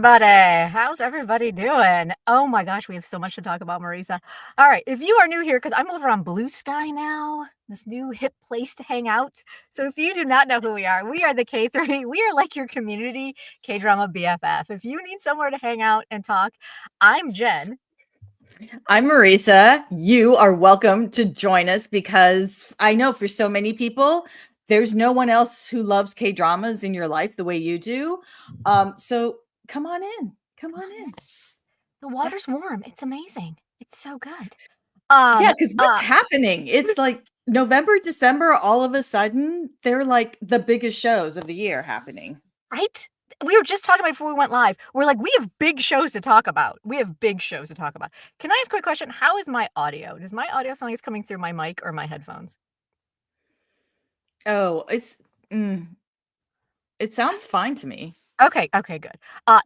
everybody. How's everybody doing? Oh my gosh, we have so much to talk about, Marisa. All right, if you are new here, because I'm over on Blue Sky now, this new hip place to hang out. So if you do not know who we are the K3. We are like your community K-drama BFF. If you need somewhere to hang out and talk, I'm Jen. I'm Marisa. You are welcome to join us because I know for so many people, there's no one else who loves K-dramas in your life the way you do. So come on in. Come on in. The water's warm. It's amazing. It's so good. Yeah, because what's happening? It's like November, December, all of a sudden, they're like the biggest shows of the year happening. Right? We were just talking about before we went live. We're like, we have big shows to talk about. Can I ask a quick question? How is my audio? Does my audio sound like it's coming through my mic or my headphones? Oh, it sounds fine to me. Okay, good.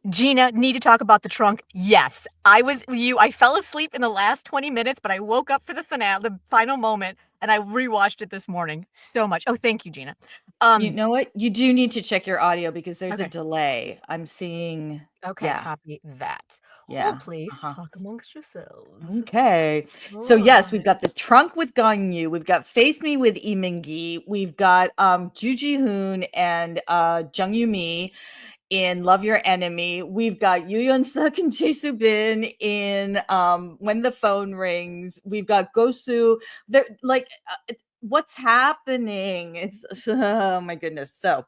Gina, need to talk about the trunk. Yes, I was you. I fell asleep in the last 20 minutes, but I woke up for the finale, the final moment, and I rewatched it this morning so much. Oh, thank you, Gina. You know what? You do need to check your audio because there's a Okay. delay. I'm seeing. Okay, Yeah. copy that. Hold, Yeah. please. Uh-huh. Talk amongst yourselves. Okay. So yes, we've got the trunk with Gangyu. We've got Face Me with Lee Min-gi. We've got Ju Ji-hoon and Jung Yoo-mi in Love Your Enemy. We've got Yoo Yeon-suk and Jae Soo-bin in When the Phone Rings. We've got Gosu. They're like what's happening? It's oh my goodness. So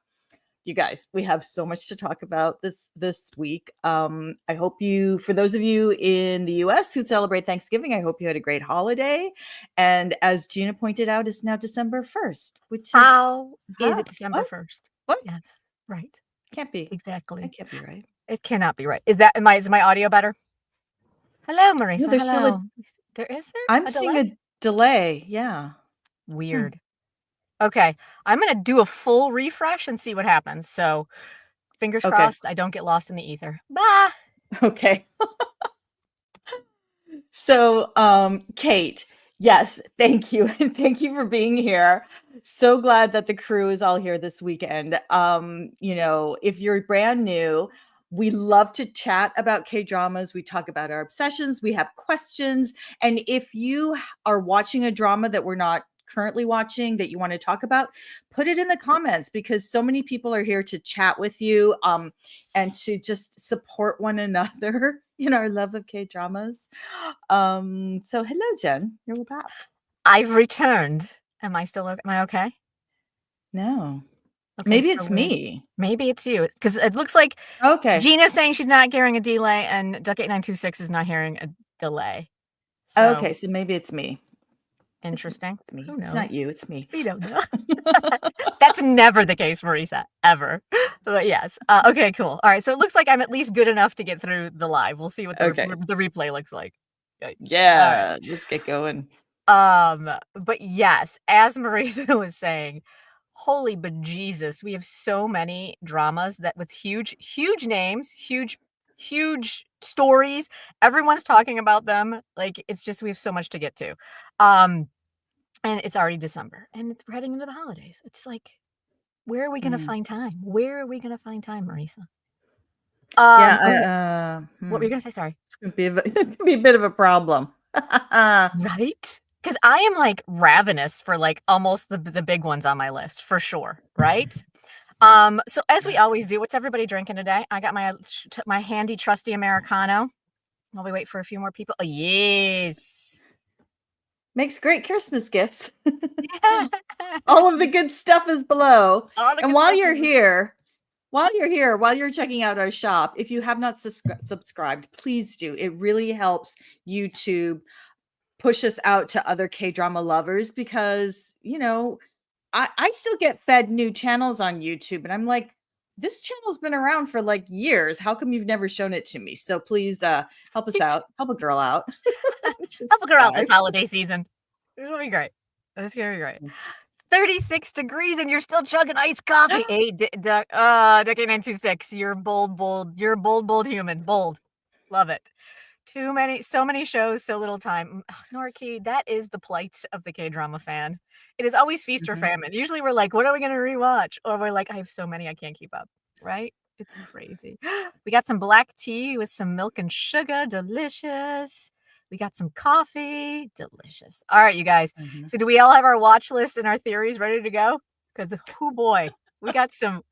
you guys, we have so much to talk about this week. I hope you, for those of you in the US who celebrate Thanksgiving, I hope you had a great holiday. And as Gina pointed out, it's now December 1st, which is How is it December 1st? What? Yes, right. Can't be. Exactly. That can't be right. It cannot be right. Is my audio better? Hello, Marisa. No, there's still Hello. There I'm a seeing delay? a delay. Yeah. Weird. Okay, I'm gonna do a full refresh and see what happens. So, fingers Okay. crossed I don't get lost in the ether. Bye. Okay. So, Kate, yes, thank you. Thank you for being here. So glad that the crew is all here this weekend. If you're brand new, we love to chat about K-dramas. We talk about our obsessions. We have questions. And if you are watching a drama that we're not currently watching that you want to talk about, put it in the comments because so many people are here to chat with you and to just support one another in our love of K-dramas. So hello, Jen. You're back. I've returned. Am I okay? No. Okay, Maybe so it's weird. me. Maybe it's you. Because it looks like Okay. Gina's saying she's not hearing a delay, and Duck8926 is not hearing a delay. Okay, so maybe it's me. Interesting. It's me. Who knows? It's not you, it's me. We don't know. That's never the case, Marisa, ever. But yes. Okay, cool. All right, so it looks like I'm at least good enough to get through the live. We'll see what the replay looks like. Yikes. Yeah, right. Let's get going. But yes, as Marisa was saying, holy bejesus, we have so many dramas that with huge names, huge stories. Everyone's talking about them. Like, it's just, we have so much to get to. And it's already December and we're heading into the holidays. It's like, where are we going to find time? Where are we going to find time, Marisa? What were you going to say? Sorry. It could be a bit of a problem. Right? Because I am like ravenous for like almost the big ones on my list for sure. Right? So as we always do, what's everybody drinking today? I got my handy trusty Americano while we wait for a few more people. Oh, yes. Makes great Christmas gifts. All of the good stuff is below. And while you're here, while you're checking out our shop, if you have not subscribed, please do. It really helps YouTube push us out to other K-drama lovers because, I still get fed new channels on YouTube and I'm like, this channel's been around for like years. How come you've never shown it to me? So please help us out. Help a girl out. Help a girl out this holiday season. It's gonna be great. It's gonna be great. 36 degrees and you're still chugging iced coffee. Hey, Duck8926, you're bold. You're a bold human. Bold. Love it. So many shows, so little time. NEOHEE, that is the plight of the K-drama fan. It is always feast or famine. Usually we're like, what are we going to rewatch? Or we're like, I have so many, I can't keep up. Right? It's crazy. We got some black tea with some milk and sugar, delicious. We got some coffee, delicious. All right, you guys. So do we all have our watch list and our theories ready to go? Because oh boy, we got some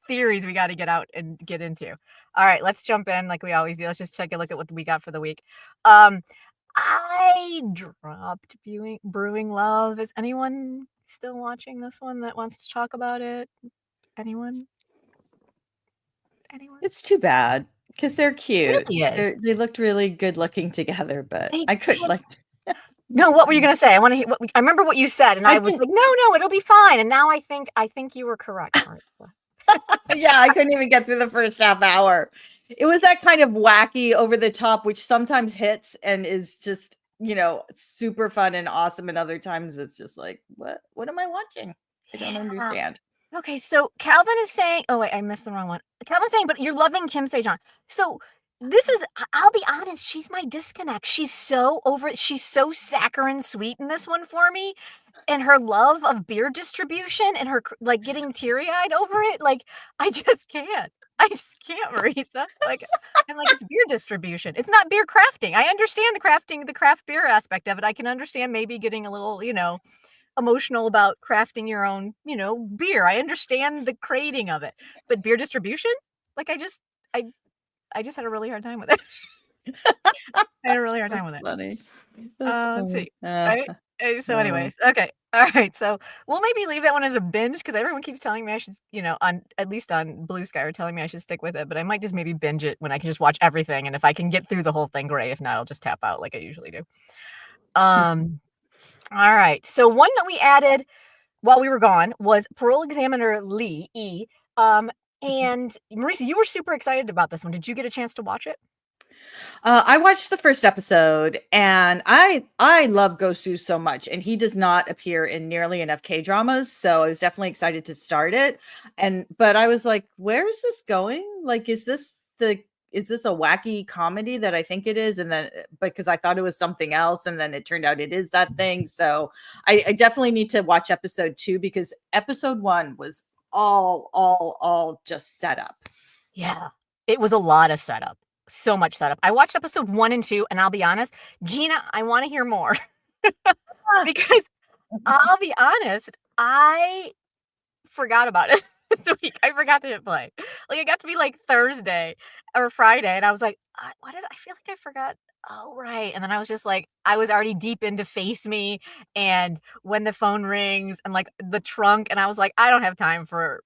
theories we got to get out and get into. All right, let's jump in like we always do. Let's just take a look at what we got for the week. I dropped Brewing Love. Is anyone still watching this one that wants to talk about it? Anyone? It's too bad because they're cute. It really is. They looked really good looking together, but They I couldn't did. like. No, what were you gonna say? I want to hear. I remember what you said, and I was like, no, it'll be fine. And now I think you were correct, Marisa. Yeah, I couldn't even get through the first half hour. It was that kind of wacky, over the top, which sometimes hits and is just, super fun and awesome, and other times it's just like, what am I watching? I don't understand. Okay, so Calvin is saying, oh wait, I missed the wrong one. Calvin's saying, but you're loving Kim Sejong. So this is, I'll be honest, she's my disconnect. She's so she's so saccharine sweet in this one for me. And her love of beer distribution and her like getting teary-eyed over it, like I just can't. Marisa. Like I'm like, it's beer distribution. It's not beer crafting. I understand the craft beer aspect of it. I can understand maybe getting a little, emotional about crafting your own, beer. I understand the creating of it. But beer distribution? Like I just had a really hard time with it. I had a really hard time with it. Funny. Let's see. Right? So anyways, okay. All right. So we'll maybe leave that one as a binge because everyone keeps telling me I should, at least on Blue Sky are telling me I should stick with it, but I might just maybe binge it when I can just watch everything. And if I can get through the whole thing, great. If not, I'll just tap out like I usually do. All right. So one that we added while we were gone was Parole Examiner Lee E. And Marisa, you were super excited about this one. Did you get a chance to watch it? I watched the first episode, and I love Gosu so much, and he does not appear in nearly enough K-dramas, so I was definitely excited to start it. But I was like, where is this going? Like, is this a wacky comedy that I think it is? And then because I thought it was something else, and then it turned out it is that thing. So I definitely need to watch episode 2 because episode 1 was all just setup. Yeah, it was a lot of setup. So much setup. I watched episode 1 and 2, and I'll be honest, Gina, I want to hear more because I'll be honest, I forgot about it this week. I forgot to hit play. Like it got to be like Thursday or Friday, and I was like, "What did I feel like I forgot?" Oh right, and then I was just like, I was already deep into Face Me, and when the phone rings, and like the trunk, and I was like, I don't have time for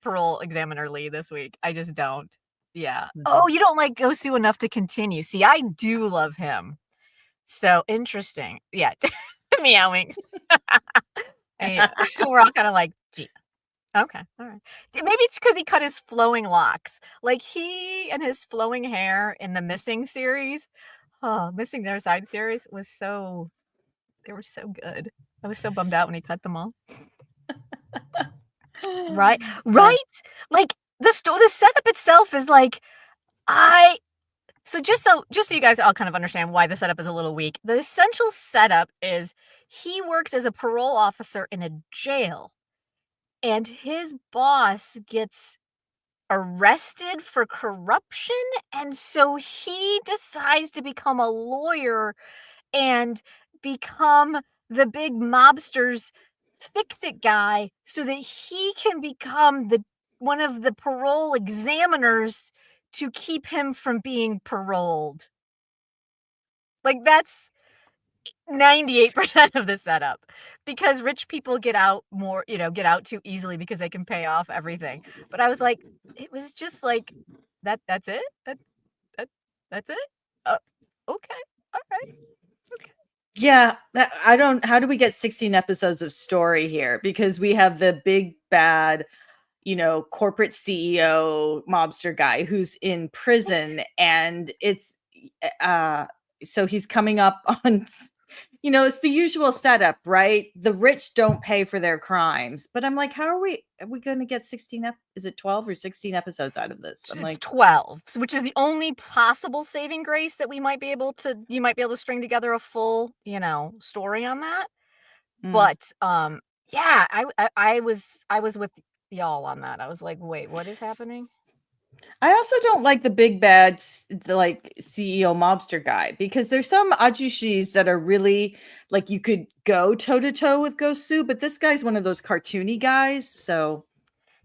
Parole Examiner Lee this week. I just don't. Yeah. Oh, you don't like Gosu enough to continue. See, I do love him. So interesting. Yeah. Meowing. Yeah. We're all kind of like, gee. Okay. All right. Maybe it's because he cut his flowing locks. Like he and his flowing hair in the Missing series, Missing Their Side series they were so good. I was so bummed out when he cut them all. Right. Like the setup itself is like, so just so you guys all kind of understand why the setup is a little weak. The essential setup is he works as a parole officer in a jail, and his boss gets arrested for corruption, and so he decides to become a lawyer and become the big mobster's fix-it guy so that he can become one of the parole examiners to keep him from being paroled. Like that's 98% of the setup because rich people get out too easily because they can pay off everything. But I was like, it was just like that's it. That's it. Okay. All right. Okay. Yeah, how do we get 16 episodes of story here? Because we have the big bad, corporate CEO mobster guy who's in prison, and it's so he's coming up on it's the usual setup, right? The rich don't pay for their crimes. But I'm like, are we going to get 16 is it 12 or 16 episodes out of this? It's 12, which is the only possible saving grace that you might be able to string together a full, story on that. But yeah, I was with y'all on that. I was like, wait, what is happening? I also don't like the big bad, the like CEO mobster guy, because there's some ajushis that are really like you could go toe to toe with Gosu, but this guy's one of those cartoony guys. So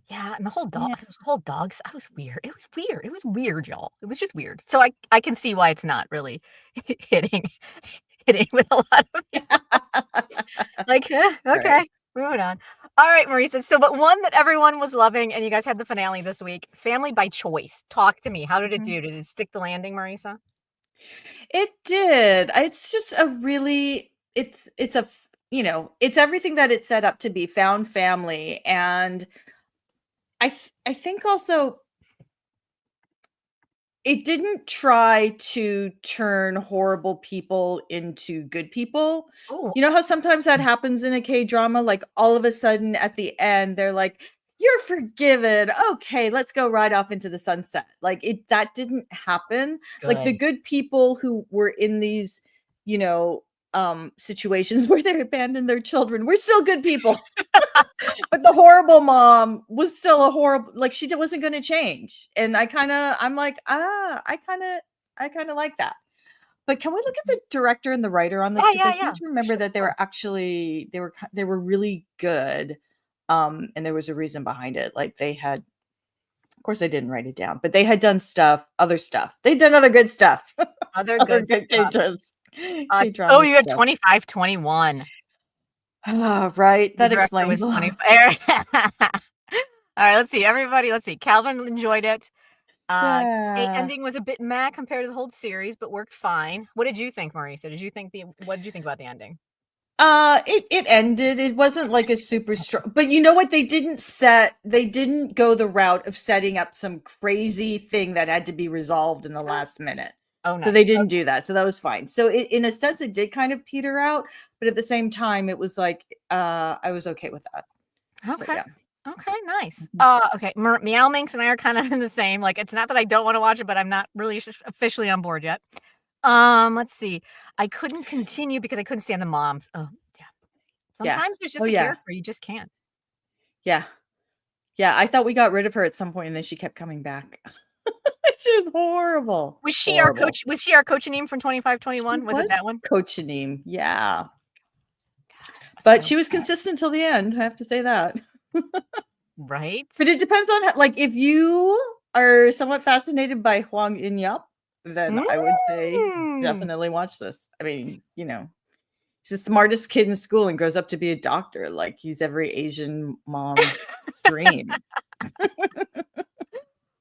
Yeah, and the whole dog, yeah, the whole dogs. I was weird. It was weird. It was weird, y'all. It was just weird. So I can see why it's not really hitting hitting with a lot of people. Like, right. okay, moving on. All right, Marisa. So, but one that everyone was loving, and you guys had the finale this week, Family by Choice. Talk to me. How did it Mhm. do? Did it stick the landing, Marisa? It did. It's just a really, it's a it's everything that it's set up to be, found family, and I think also it didn't try to turn horrible people into good people. Oh, You know how sometimes that happens in a K-drama? Like all of a sudden at the end, they're like, you're forgiven. Okay, let's go right off into the sunset. Like that didn't happen. Like the good. good people who were in these, you know, situations where they abandoned their children were still good people. But the horrible mom was still a horrible, like she wasn't going to change. And I'm like, I kind of like that. But can we look at the director and the writer on this? Yeah, Because I yeah, seem yeah. to remember Sure, that they sure. were actually, they were really good. And there was a reason behind it. Like they had, of course I didn't write it down, but they had done other stuff. They'd done other good stuff. Other Other good good stuff. Oh, K-drama you had stuff. 25, 21. Ah, right. The That director explains was a lot. 25. All right, let's see. Everybody, let's see. Calvin enjoyed it. The Yeah. ending was a bit meh compared to the whole series, but worked fine. What did you think, Marisa? What did you think about the ending? It ended. It wasn't like a super strong, but you know what? They didn't go the route of setting up some crazy thing that had to be resolved in the last minute. Oh, So they nice. didn't do that. So that was fine. So in a sense, it did kind of peter out, but at the same time, it was like, I was okay with that. So Okay. yeah. Okay, nice. Mhm. Okay, Meow Minx and I are kind of in the same. Like, it's not that I don't want to watch it, but I'm not really officially on board yet. Let's see. I couldn't continue because I couldn't stand the moms. Oh, yeah. Yeah. Sometimes there's Oh just a yeah. character you just can't. Yeah. Yeah. I thought we got rid of her at some point and then she kept coming back. She was horrible. Was she our Horrible. coach? Was she our coach name from She 25-21? Was it was that one? coaching. Yeah. But So she was bad, consistent till the end, I have to say that. right? But it depends on how, like, if you are somewhat fascinated by Huang In-yup, then I would say Mm. definitely watch this. I mean, he's the smartest kid in school and grows up to be a doctor. Like he's every Asian mom's dream.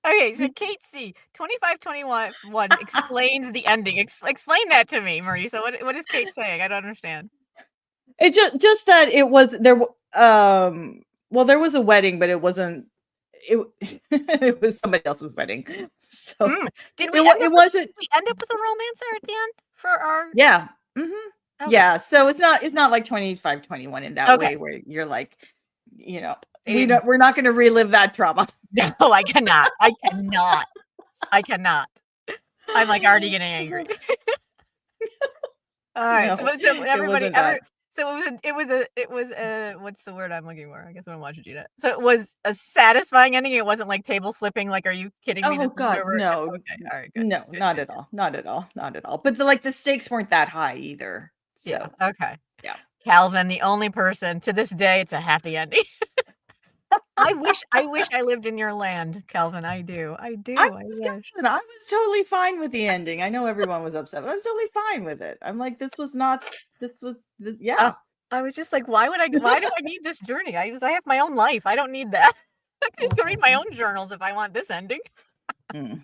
Okay, so Kate C, 25-21 explains the ending. Explain that to me, Marisa. What is Kate saying? I don't understand. It just that it was there. Well, there was a wedding, but it wasn't. It it was somebody else's wedding, so Mm. Did we it wasn't. end up with a romancer at the end for our Yeah. okay. Yeah. So it's not like 25-21 in that Okay. way where you're like, you know, It, we're not going to relive that trauma. no, I cannot. I cannot. I cannot. I'm like already getting angry. All right. No, So it everybody, wasn't that. so it was a, what's the word I'm looking for? I guess I'm watching Gina. So it was a satisfying ending. It wasn't like table flipping. Like, are you kidding me? Oh This is where God, we're, no, okay. All right. Good. no, Good. not Good. at all, not at all, not at all. But the stakes weren't that high either. Yeah. So Okay. yeah. Calvin, the only person to this day, it's a happy ending. I wish I lived in your land, Calvin. I do. I I do. I was wish. I was totally fine with the ending. I know everyone was upset, but I was totally fine with it. I'm like, Uh, yeah. I was just like, why do I need this journey? I have my own life. I don't need that. I can go read my own journals if I want this ending. Mm.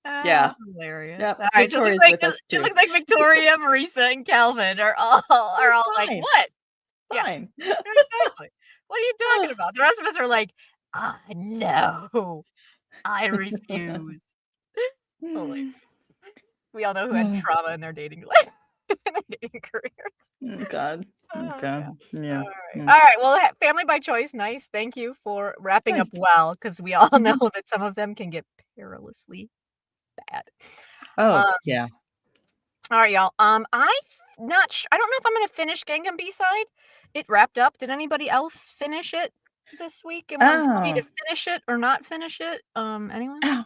Ah, Yeah. hilarious. Yep. All right, so Victoria's with us it too. looks like Victoria, Marisa, and Calvin are Oh, all like, fine, "What?" Yeah, fine. exactly. What are you talking about? The rest of us are like, no, I refuse." Hilarious. We all know who had trauma in their dating life, in their dating careers. Oh God. Oh, Okay. yeah. Yeah. All right, well, family by choice, nice. Thank you for wrapping up Nice. well, because we all know Mhm. that some of them can get perilously bad. Oh, Um, yeah. all right, y'all. I don't know if I'm gonna finish Gangnam B-side. It wrapped up. Did anybody else finish it? this week and wants me to Oh. finish it or not finish it. Anyone? Oh.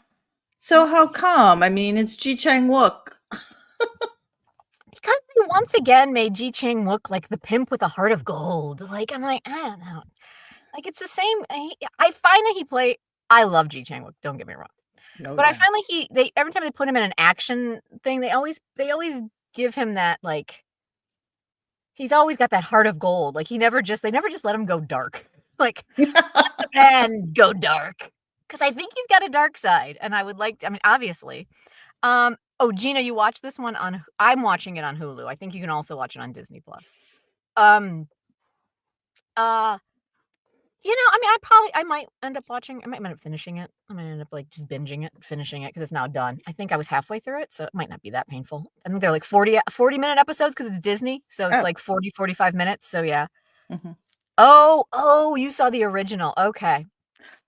So how come? I mean, it's Ji Chang-wook. Because they once again made Ji Chang-wook like the pimp with a heart of gold. Like, I'm like, I don't know. Like, it's the same. I find that I love Ji Chang-wook, don't get me wrong. Oh, But I yeah. find like they every time they put him in an action thing, they always give him that, like, he's always got that heart of gold. Like, they never just let him go dark. Like, let the man go dark. Because I think he's got a dark side, and I would like, I mean, obviously. Oh, Gina, you watch this one on, I'm watching it on Hulu. I think you can also watch it on Disney Plus. Um, uh, I mean, I might end up finishing it. I might end up like just binging it, finishing it because it's now done. I think I was halfway through it, so it might not be that painful. I think they're like 40-minute episodes because it's Disney, so it's like 45 minutes. So yeah. Mhm. Oh, you saw the original. Okay.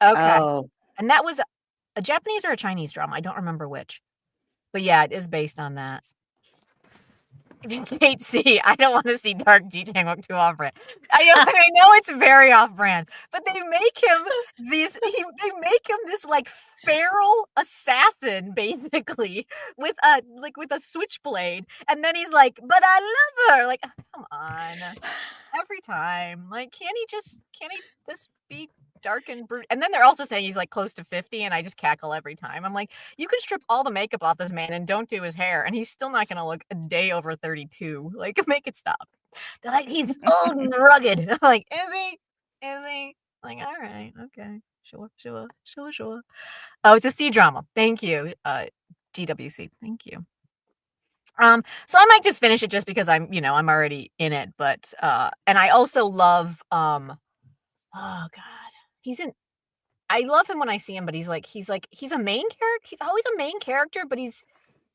Oh. And that was a Japanese or a Chinese drama. I don't remember which. But yeah, it is based on that. Kate C. I don't want to see Dark Ji Chang-wook too off-brand. I know it's very off-brand, but they make him this like feral assassin basically with a switchblade, and then he's like, "But I love her." Like, come on, every time. Like, can't he just be dark and brute? And then they're also saying he's like close to 50, and I just cackle every time. I'm like, you can strip all the makeup off this man and don't do his hair, and he's still not gonna look a day over 32. Like, make it stop. They're like, he's old and rugged. I'm like, is he? Is he? Like, all right, okay, sure. Oh, it's a C drama. Thank you, GWC. Thank you. So I might just finish it just because I'm already in it, but and I also love oh god. I love him when I see him, but he's a main character. He's always a main character, but he's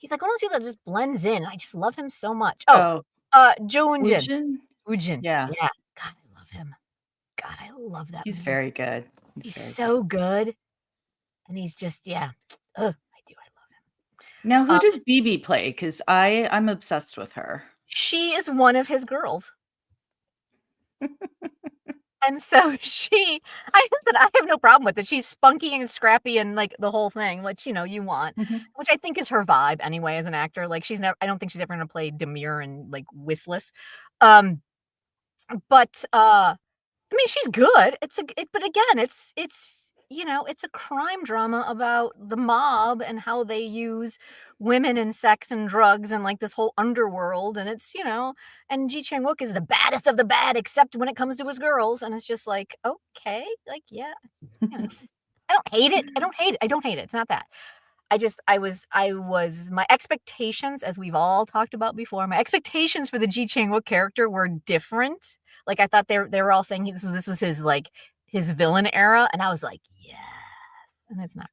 like one of those people that just blends in. I just love him so much. Oh, Jo Eun-jin. Woojin? Yeah. Yeah. God, I love him. God, I love that He's man. very good. He's so good. And he's just, yeah. Ugh, I love him. Now, who does BB play? Because I'm obsessed with her. She is one of his girls. And so I have no problem with it. She's spunky and scrappy and like the whole thing, which, you want, which I think is her vibe anyway as an actor. Like, I don't think she's ever going to play demure and like whistless. But I mean, she's good. But again, it's it's a crime drama about the mob and how they use women and sex and drugs and like this whole underworld. And it's and Ji Chang-wook is the baddest of the bad, except when it comes to his girls. And it's just like, okay, like, yeah, I don't hate it. I don't hate it. It's not that. My expectations, as we've all talked about before, my expectations for the Ji Chang-wook character were different. Like, I thought they were all saying this was his like his villain era, and I was like, yeah, and it's not.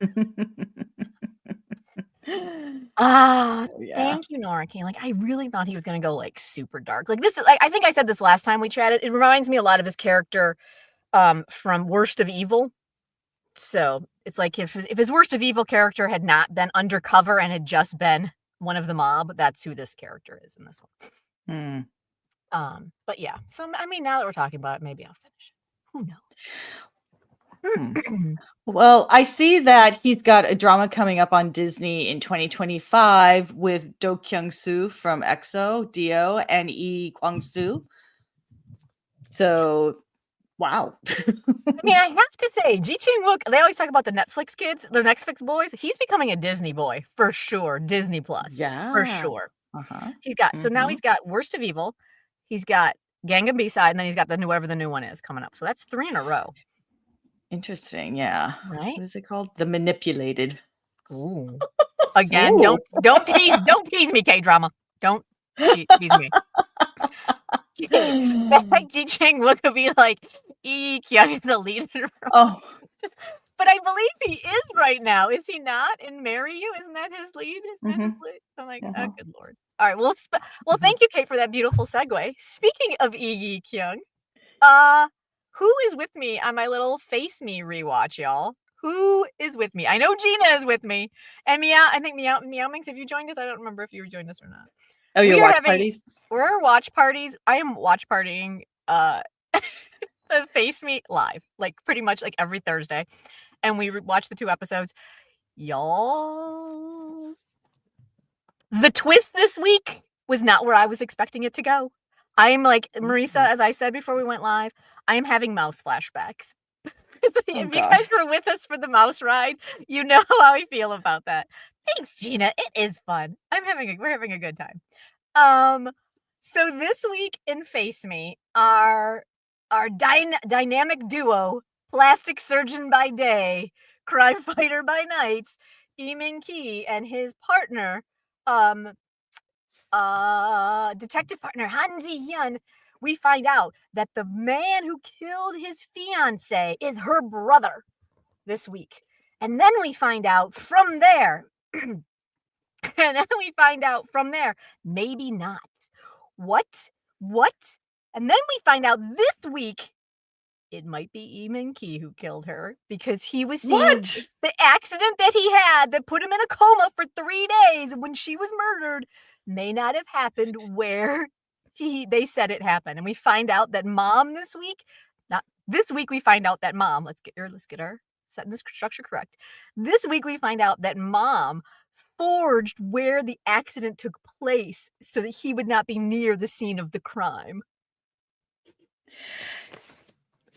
Thank you, Nora King. Like, I really thought he was gonna go like super dark. Like, this is like, I think I said this last time we chatted. It reminds me a lot of his character from Worst of Evil. So it's like if his Worst of Evil character had not been undercover and had just been one of the mob, that's who this character is in this one. But yeah. So I mean, now that we're talking about it, maybe I'll finish it. Who knows? Well, I see that he's got a drama coming up on Disney in 2025 with Do Kyung-soo from EXO, Dio, and Lee Kwang-soo. So, wow. I mean, I have to say, Ji Chang-wook, they always talk about the Netflix kids, the Netflix boys. He's becoming a Disney boy for sure. Disney Plus. Yeah. For sure. So now he's got Worst of Evil, he's got Gangnam BSIDE, and then he's got whatever the new one is coming up. So that's 3 in a row. Interesting, yeah. Right? What is it called? The Manipulated. Ooh. Again, don't tease me, KDrama. Don't tease me. Like Ji Chang-wook would be like, Lee Kyung is a lead in a row. Oh. It's just, but I believe he is right now. Is he not? In Marry You, isn't that his lead? I'm like, oh, good Lord. All right, well, thank you, Kate, for that beautiful segue. Speaking of Lee Kyung, who is with me on my little Face Me rewatch, y'all? Who is with me? I know Gina is with me, and I think Meow Minx, have you joined us? I don't remember if you joined us or not. Oh, your watch parties? We're watch parties. I am watch partying Face Me live, like pretty much like every Thursday. And we watched the 2 episodes. Y'all, the twist this week was not where I was expecting it to go. I am like, Marisa, as I said before we went live, I am having mouse flashbacks. If you guys were with us for the mouse ride, you know how I feel about that. Thanks, Gina. It is fun. We're having a good time. So this week in Face Me, our dynamic duo, plastic surgeon by day, crime fighter by night, Min-ki, and his partner, detective partner Han Ji-hyun, we find out that the man who killed his fiance is her brother this week. And then we find out from there, maybe not. What? And then we find out this week, it might be Min-ki who killed her because he was seeing the accident that he had that put him in a coma for 3 days when she was murdered may not have happened where they said it happened. And we find out that mom this week, we find out that mom, let's get our sentence structure correct. This week we find out that mom forged where the accident took place so that he would not be near the scene of the crime.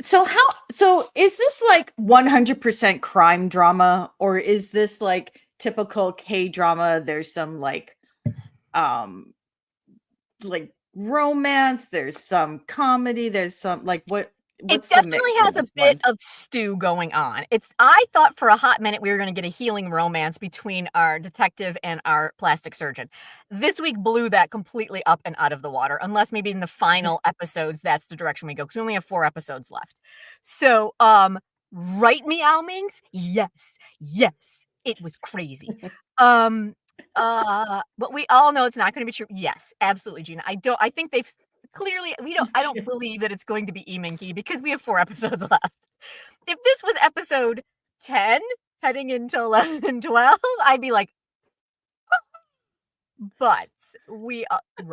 So is this like 100% crime drama, or is this like typical K-drama? There's some like romance, there's some comedy, there's some like what's it definitely has a bit of stew going on. I thought for a hot minute we were going to get a healing romance between our detective and our plastic surgeon. This week blew that completely up and out of the water, unless maybe in the final episodes that's the direction we go, because we only have 4 episodes left. So, right, Meow Mings? Yes, it was crazy. But we all know it's not going to be true. Yes, absolutely, Gina. I think they've clearly, I don't believe that it's going to be Min-ki because we have 4 episodes left. If this was episode 10 heading into 11 and 12, I'd be like, but we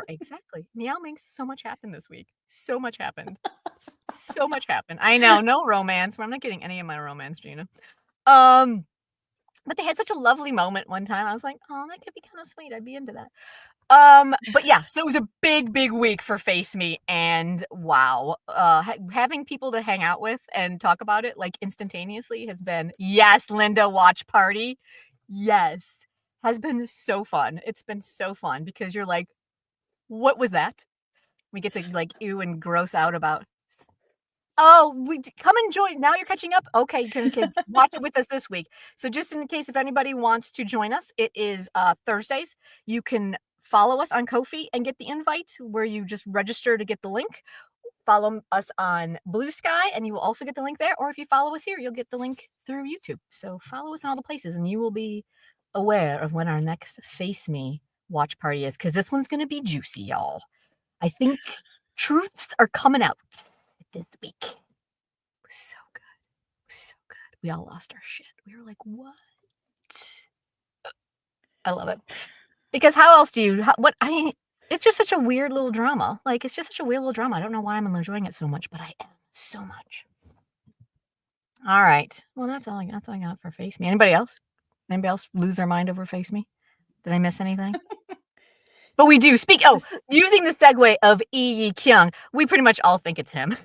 exactly. Meow Minx, so much happened this week. So much happened. I know, no romance. I'm not getting any of my romance, Gina. But they had such a lovely moment one time. I was like, oh, that could be kind of sweet. I'd be into that. But yeah, so it was a big week for Face Me, and wow, having people to hang out with and talk about it like instantaneously has been, yes, Linda watch party, yes, has been so fun. It's been so fun because you're like, what was that? We get to like ew and gross out about. Oh, we come and join. Now you're catching up. Okay, you can watch it with us this week. So just in case if anybody wants to join us, it is Thursdays. You can follow us on Ko-fi and get the invite where you just register to get the link. Follow us on Blue Sky and you will also get the link there. Or if you follow us here, you'll get the link through YouTube. So follow us in all the places and you will be aware of when our next Face Me watch party is, because this one's going to be juicy, y'all. I think truths are coming out this week. It was so good. We all lost our shit. We were like, what? I love it. Because how else do you, it's just such a weird little drama. Like, it's just such a weird little drama. I don't know why I'm enjoying it so much, but I am so much. All right. Well, that's all I got for Face Me. Anybody else lose their mind over Face Me? Did I miss anything? But we do using the segue of Yi Kyung, we pretty much all think it's him.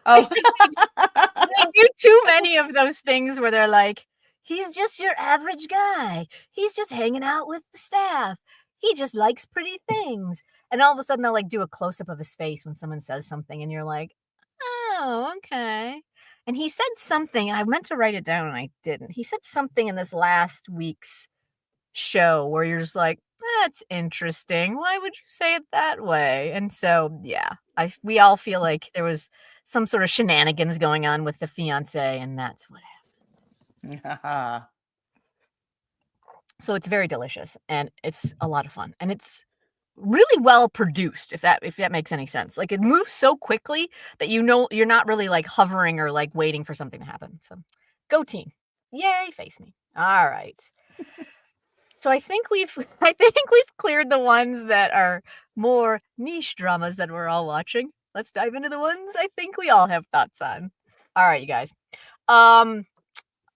Oh, they do too many of those things where they're like, he's just your average guy. He's just hanging out with the staff. He just likes pretty things. And all of a sudden they'll like do a close-up of his face when someone says something and you're like, oh, okay. And he said something, and I meant to write it down and I didn't. He said something in this last week's show where you're just like, that's interesting. Why would you say it that way? And so, yeah, we all feel like there was some sort of shenanigans going on with the fiance, and that's what happened. So it's very delicious, and it's a lot of fun, and it's really well produced, if that makes any sense. Like, it moves so quickly that you're not really like hovering or like waiting for something to happen. So go team. Yay, Face Me. All right. So I think we've cleared the ones that are more niche dramas that we're all watching. let's dive into the ones I think we all have thoughts on. All right, you guys.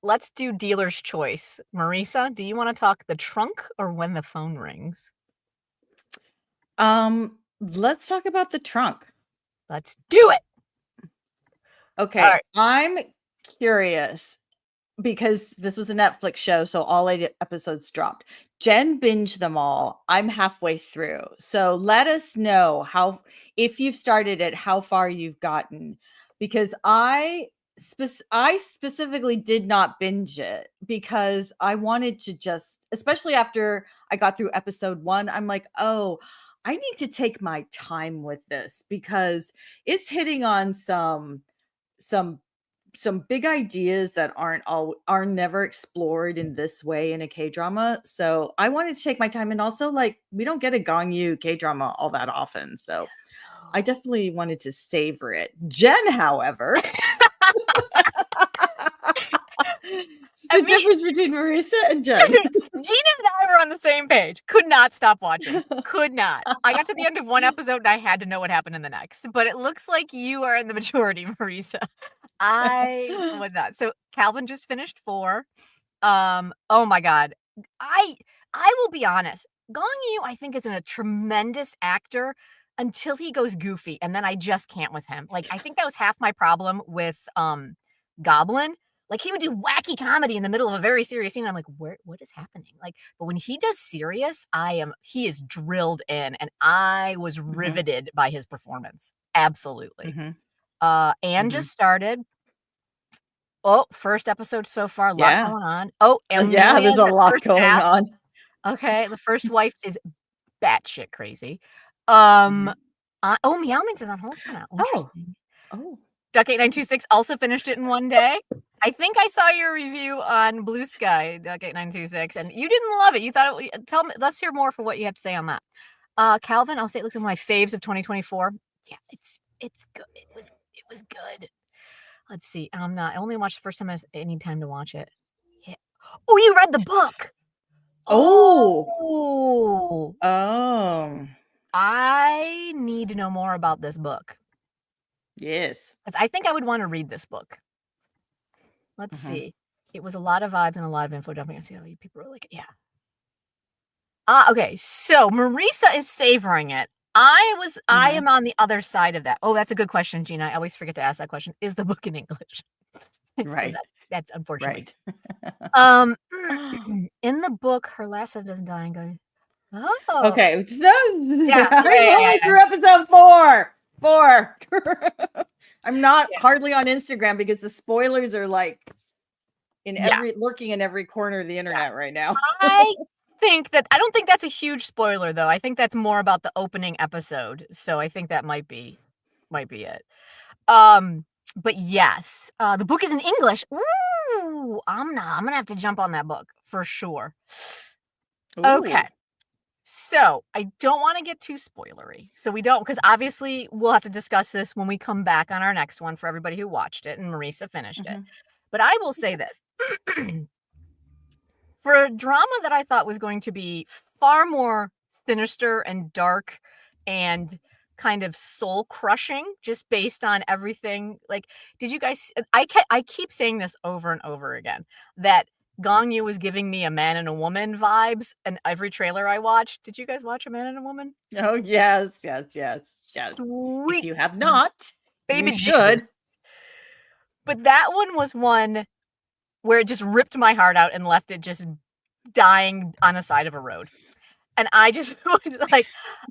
Let's do dealer's choice. Marisa, do you want to talk the trunk or when the phone rings? Let's talk about the trunk. Let's do it. Okay, All right. I'm curious because this was a Netflix show, so all 8 episodes dropped. Jenn binged them all. I'm halfway through. So let us know how, if you've started it, how far you've gotten. Because I specifically did not binge it because I wanted to just, especially after I got through episode 1, I'm like, oh, I need to take my time with this because it's hitting on some big ideas that are never explored in this way in a K-drama. So I wanted to take my time, and also like we don't get a Gangyu K-drama all that often. So I definitely wanted to savor it. Jenn, however, it's the difference between Marisa and Jenn. Gina and I were on the same page. Could not stop watching. Could not. I got to the end of one episode and I had to know what happened in the next. But it looks like you are in the majority, Marisa. I was not. So Calvin just finished 4. Oh my God. I will be honest. Gong Yu, I think, is a tremendous actor until he goes goofy, and then I just can't with him. Like, I think that was half my problem with Goblin. Like, he would do wacky comedy in the middle of a very serious scene. I'm like, what is happening? Like, but when he does serious, he is drilled in, and I was riveted by his performance. Absolutely. Anne just started. Oh, first episode so far, a lot going on. Oh, yeah, there's a lot going on. Okay, the first wife is batshit crazy. Oh, Meow Mix is on hold for now. Interesting. Oh. Duck 8926 also finished it in one day. I think I saw your review on Blue Sky, Duck 8926, and you didn't love it. You thought it. Tell me. Let's hear more for what you have to say on that. Calvin, I'll say it looks like my faves of 2024. Yeah, it's good. It was good. Let's see. I only watched the first time. I need time to watch it. Yeah. Oh, you read the book. Oh. I need to know more about this book. Yes. Because I think I would want to read this book. Let's see. It was a lot of vibes and a lot of info dumping. I see how you people are like, yeah. Okay. So Marisa is savoring it. I am on the other side of that. Oh, that's a good question, Gina. I always forget to ask that question. Is the book in English? Right. That's unfortunate. Right. In the book, her last son doesn't die and go. Oh. Okay. So, yeah. I'm through episode 4. I'm not hardly on Instagram because the spoilers are like lurking in every corner of the internet right now. I don't think that's a huge spoiler though. I think that's more about the opening episode. So I think that might be it. But yes, the book is in English. Ooh, I'm gonna have to jump on that book for sure. Ooh. Okay. So I don't want to get too spoilery. So we don't, because obviously we'll have to discuss this when we come back on our next one for everybody who watched it and Marisa finished it. But I will say this. For a drama that I thought was going to be far more sinister and dark and kind of soul crushing, just based on everything. Like, did you guys? I keep saying this over and over again that Gong Yu was giving me a man and a woman vibes, and every trailer I watched. Did you guys watch A Man and a Woman? Oh yes. Sweet. If you have not, baby, you should. Jesus. But that one was one where it just ripped my heart out and left it just dying on the side of a road. And I just was like,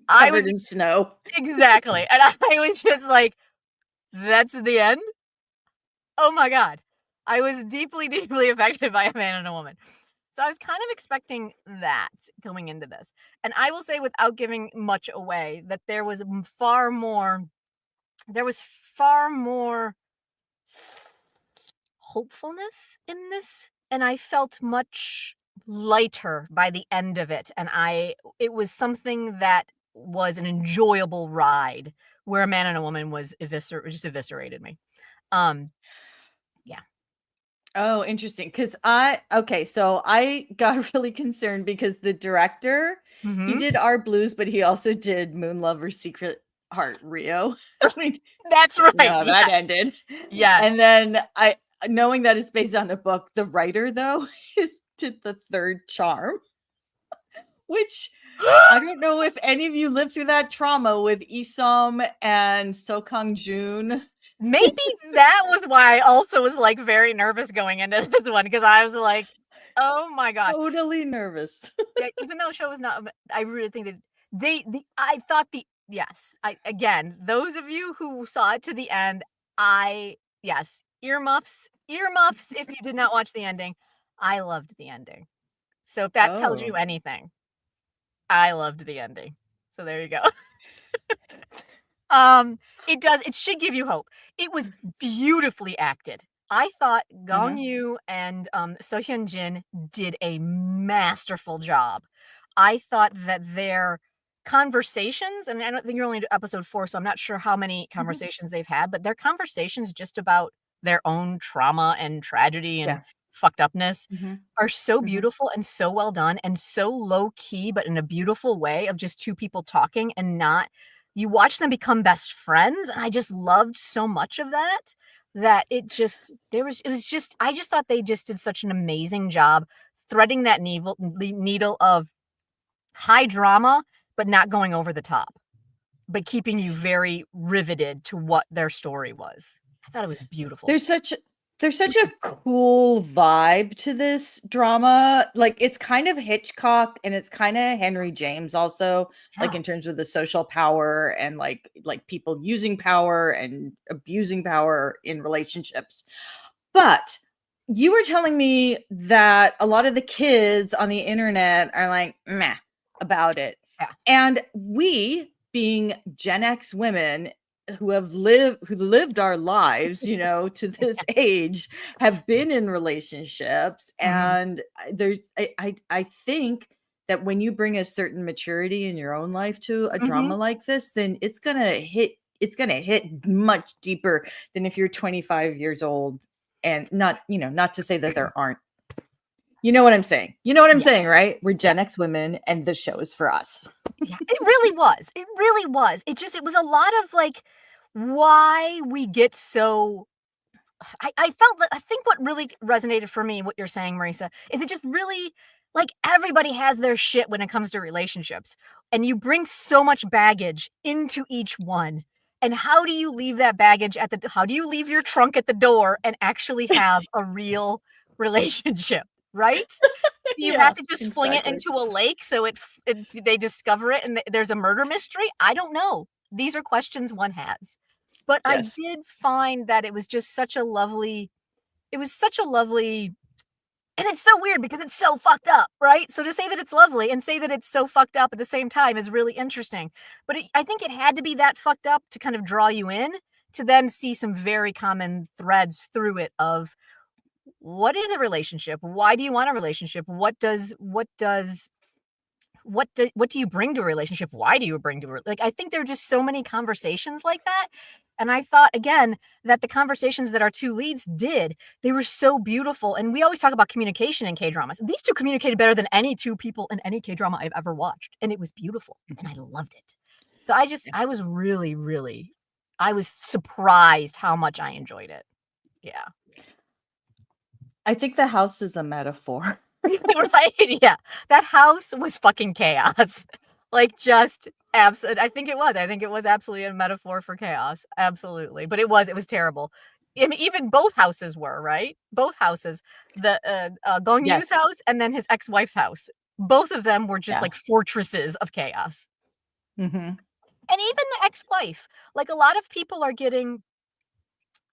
I was in snow. Exactly. And I was just like, that's the end. Oh my God. I was deeply, deeply affected by A Man and a Woman. So I was kind of expecting that going into this. And I will say, without giving much away, that there was far more hopefulness in this. And I felt much lighter by the end of it. And it was something that was an enjoyable ride, where A Man and a Woman was just eviscerated me. Yeah. Oh, interesting. So I got really concerned because the director, he did Our Blues, but he also did Moon Lover's Secret sweetheart, Rio. I mean, That's you know right. how that ended. Yes. And then knowing that it's based on a book, the writer though did the third charm, which I don't know if any of you lived through that trauma with Isom and Sokang Jun. Maybe that was why I also was like very nervous going into this one, because I was like, oh my gosh. Totally nervous. Yeah, even though the show was not, I really think that I thought again, those of you who saw it to the end, yes, earmuffs if you did not watch the ending. I loved the ending. So if that tells you Oh. anything, I loved the ending. So there you go. It should give you hope. It was beautifully acted. I thought Gong Yoo and So Hyun Jin did a masterful job. I thought that their conversations, and I don't think you're only to episode 4, so I'm not sure how many conversations they've had, but their conversations just about their own trauma and tragedy and fucked upness are so beautiful and so well done and so low key, but in a beautiful way of just two people talking and not, you watch them become best friends. And I just loved so much of that, I just thought they just did such an amazing job threading that needle of high drama, but not going over the top, but keeping you very riveted to what their story was. I thought it was beautiful. There's such a cool vibe to this drama. Like, it's kind of Hitchcock and it's kind of Henry James also, like in terms of the social power and like people using power and abusing power in relationships. But you were telling me that a lot of the kids on the internet are like meh about it. Yeah. And we, being Gen X women who lived our lives, you know, to this age, have been in relationships. And I think that when you bring a certain maturity in your own life to a drama like this, then it's gonna hit much deeper than if you're 25 years old. And not to say that there aren't, you know what I'm saying? You know what I'm saying, right? We're Gen X women and this show is for us. Yeah, it really was. It really was. It was a lot of like why we get so. I felt that, I think what really resonated for me, what you're saying, Marisa, is it just really, like, everybody has their shit when it comes to relationships, and you bring so much baggage into each one. And how do you leave that baggage how do you leave your trunk at the door and actually have a real relationship, right? Do you have to just fling it into a lake so they discover it and there's a murder mystery? I don't know. These are questions one has. But I did find that it was such a lovely, and it's so weird because it's so fucked up, right? So to say that it's lovely and say that it's so fucked up at the same time is really interesting. But I think it had to be that fucked up to kind of draw you in, to then see some very common threads through it of what is a relationship? Why do you want a relationship? What do you bring to a relationship? Why do you bring to like, I think there are just so many conversations like that. And I thought, again, that the conversations that our two leads did, they were so beautiful. And we always talk about communication in K-dramas. These two communicated better than any two people in any K-drama I've ever watched. And it was beautiful. And I loved it. So I was really, really, I was surprised how much I enjoyed it. Yeah. I think the house is a metaphor. Right? Yeah. That house was fucking chaos. Like, just absolute. I think it was absolutely a metaphor for chaos. Absolutely. But it was terrible. I mean, even both houses were, right? Both houses. The Gong Yu's house and then his ex-wife's house. Both of them were just like fortresses of chaos. And even the ex-wife. Like, a lot of people are getting,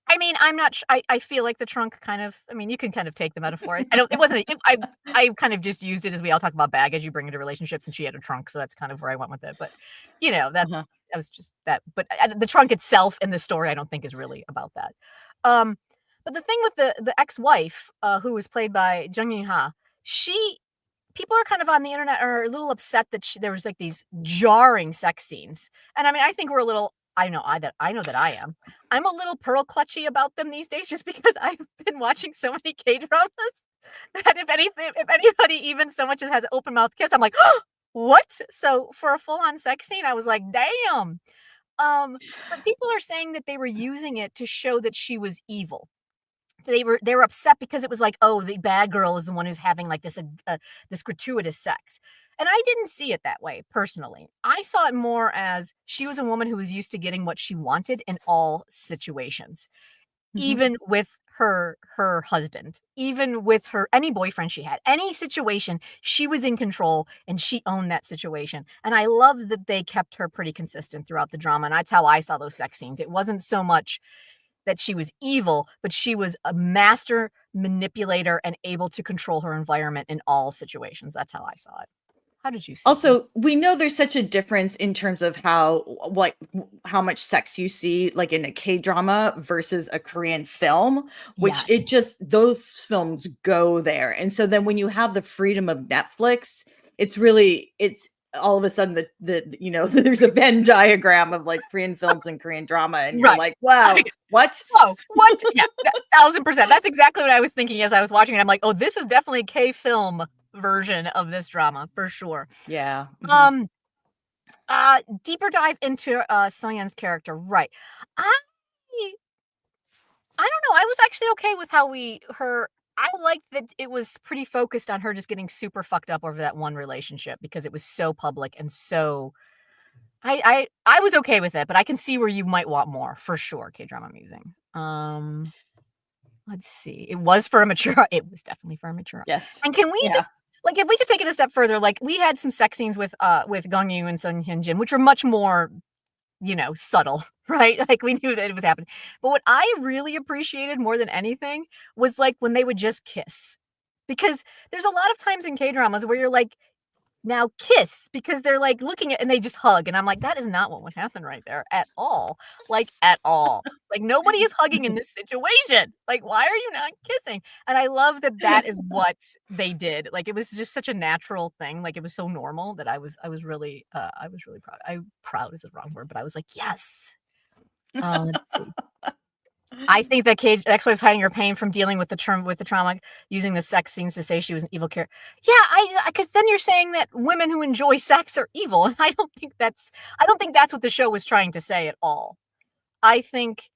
I mean, I'm not I feel like the trunk kind of, I mean, you can kind of take the metaphor. I kind of just used it as we all talk about baggage you bring into relationships, and she had a trunk, so that's kind of where I went with it. But, that was just that. But the trunk itself in the story, I don't think is really about that. But the thing with the ex-wife, who was played by Jung Yoon-ha, people are kind of on the internet are a little upset that there was like these jarring sex scenes. And I mean, I think we're a little, I know that I am. I'm a little pearl clutchy about them these days, just because I've been watching so many K-dramas that if anybody even so much as has an open mouth kiss, I'm like, oh, what? So for a full-on sex scene, I was like, damn. But people are saying that they were using it to show that she was evil. They were upset because it was like, oh, the bad girl is the one who's having like this gratuitous sex. And I didn't see it that way personally. I saw it more as she was a woman who was used to getting what she wanted in all situations, Mhm. even with her husband, even with her any boyfriend she had, any situation, she was in control and she owned that situation. And I love that they kept her pretty consistent throughout the drama. And that's how I saw those sex scenes. It wasn't so much that she was evil, but she was a master manipulator and able to control her environment in all situations. That's how I saw it. How did you see it? Also, we know there's such a difference in terms of how much sex you see like in a K-drama versus a Korean film, which it Yes. just those films go there. And so then when you have the freedom of Netflix, it's all of a sudden there's a Venn diagram of like Korean films and Korean drama, and you're Right. like, wow, what? Whoa, what? Yeah, 1000%. That's exactly what I was thinking as I was watching it. I'm like, oh, this is definitely a K-film version of this drama for sure. Yeah. Mhm. Um, deeper dive into Sungyeon's character, right? I I don't know. I was actually okay with how I liked that it was pretty focused on her just getting super fucked up over that one relationship because it was so public and so I was okay with it, but I can see where you might want more for sure, K-drama musing. Let's see. It was for a mature it was definitely for a mature. Yes. And can we Yeah. just like, if we just take it a step further, like, we had some sex scenes with Gong Yoo and Sung Hyun Jin, which were much more, subtle, right? Like, we knew that it was happening. But what I really appreciated more than anything was, like, when they would just kiss. Because there's a lot of times in K-dramas where you're like, now kiss because they're like looking at and they just hug. And I'm like, that is not what would happen right there at all. Like at all. Like nobody is hugging in this situation. Like, why are you not kissing? And I love that that is what they did. Like it was just such a natural thing. Like it was so normal that I was really proud. Proud is the wrong word, but I was like, yes. Let's see. I think that Cage ex-wife's hiding her pain from dealing with the trauma, using the sex scenes to say she was an evil character. Yeah, because then you're saying that women who enjoy sex are evil, and I don't think that's what the show was trying to say at all. I think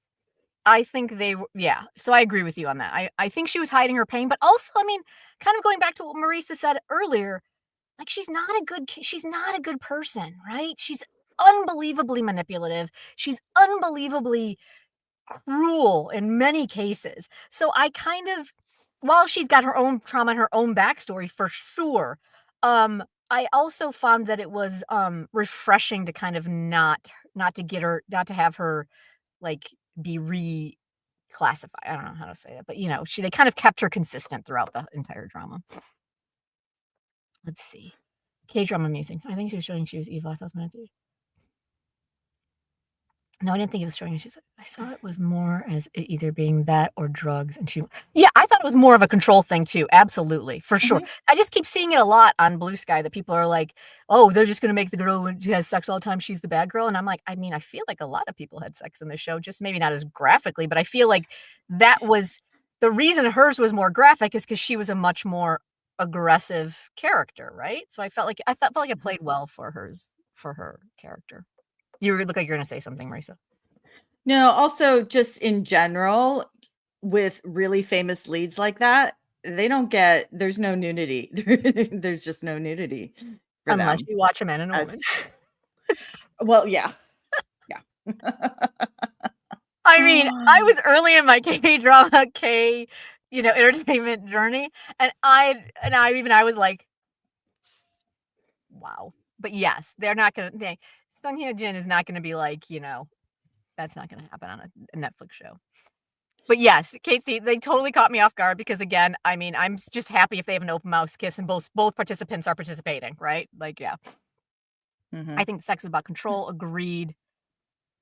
yeah. So I agree with you on that. I think she was hiding her pain, but also, I mean, kind of going back to what Marisa said earlier, like she's not a good person, right? She's unbelievably manipulative. She's unbelievably cruel in many cases. So I kind of while she's got her own trauma and her own backstory for sure, I also found that it was, refreshing to kind of not to have her, like, be reclassified. I don't know how to say that, but, they kind of kept her consistent throughout the entire drama. Let's see. K-drama musings. I think she was showing she was evil. I thought it was meant to No, I didn't think it was showing she's I saw it was more as it either being that or drugs, and Yeah, I thought it was more of a control thing too, absolutely, for sure. Mhm. I just keep seeing it a lot on Blue Sky that people are like, "Oh, they're just gonna make the girl when she has sex all the time, she's the bad girl," and I'm like, I mean, I feel like a lot of people had sex in this show, just maybe not as graphically, but I feel like that was the reason hers was more graphic is because she was a much more aggressive character, right? So felt like it Mhm. played well for her character. You look like you're gonna say something, Marisa. No, also just in general, with really famous leads like that, there's no nudity. There's just no nudity for Unless them you watch A Man and a as Woman. well, yeah. Yeah. I mean, I was early in my K-drama, entertainment journey, and I was like, "Wow." But yes, they're not gonna Sung Hyo Jin is not gonna be like, that's not gonna happen on a Netflix show. But yes, Casey, they totally caught me off guard because again, I mean, just happy if they have an open mouth kiss and both participants are participating, right? Like, yeah. I Mhm. think sex is about control, agreed.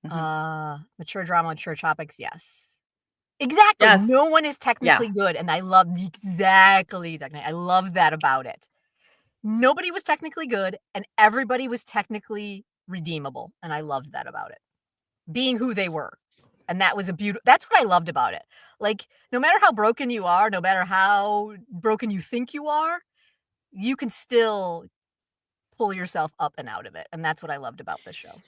Mhm. Mature drama, mature topics, yes. Exactly, Yes. no one is Yeah. technically good, and I love exactly, I love that about it. Nobody was technically good, and everybody was technically redeemable, and I loved that about it. Being who they were, and that was that's what I loved about it. Like, no matter how broken you are, no matter how broken you think you can still pull yourself up and out of it, and that's what I loved about this show.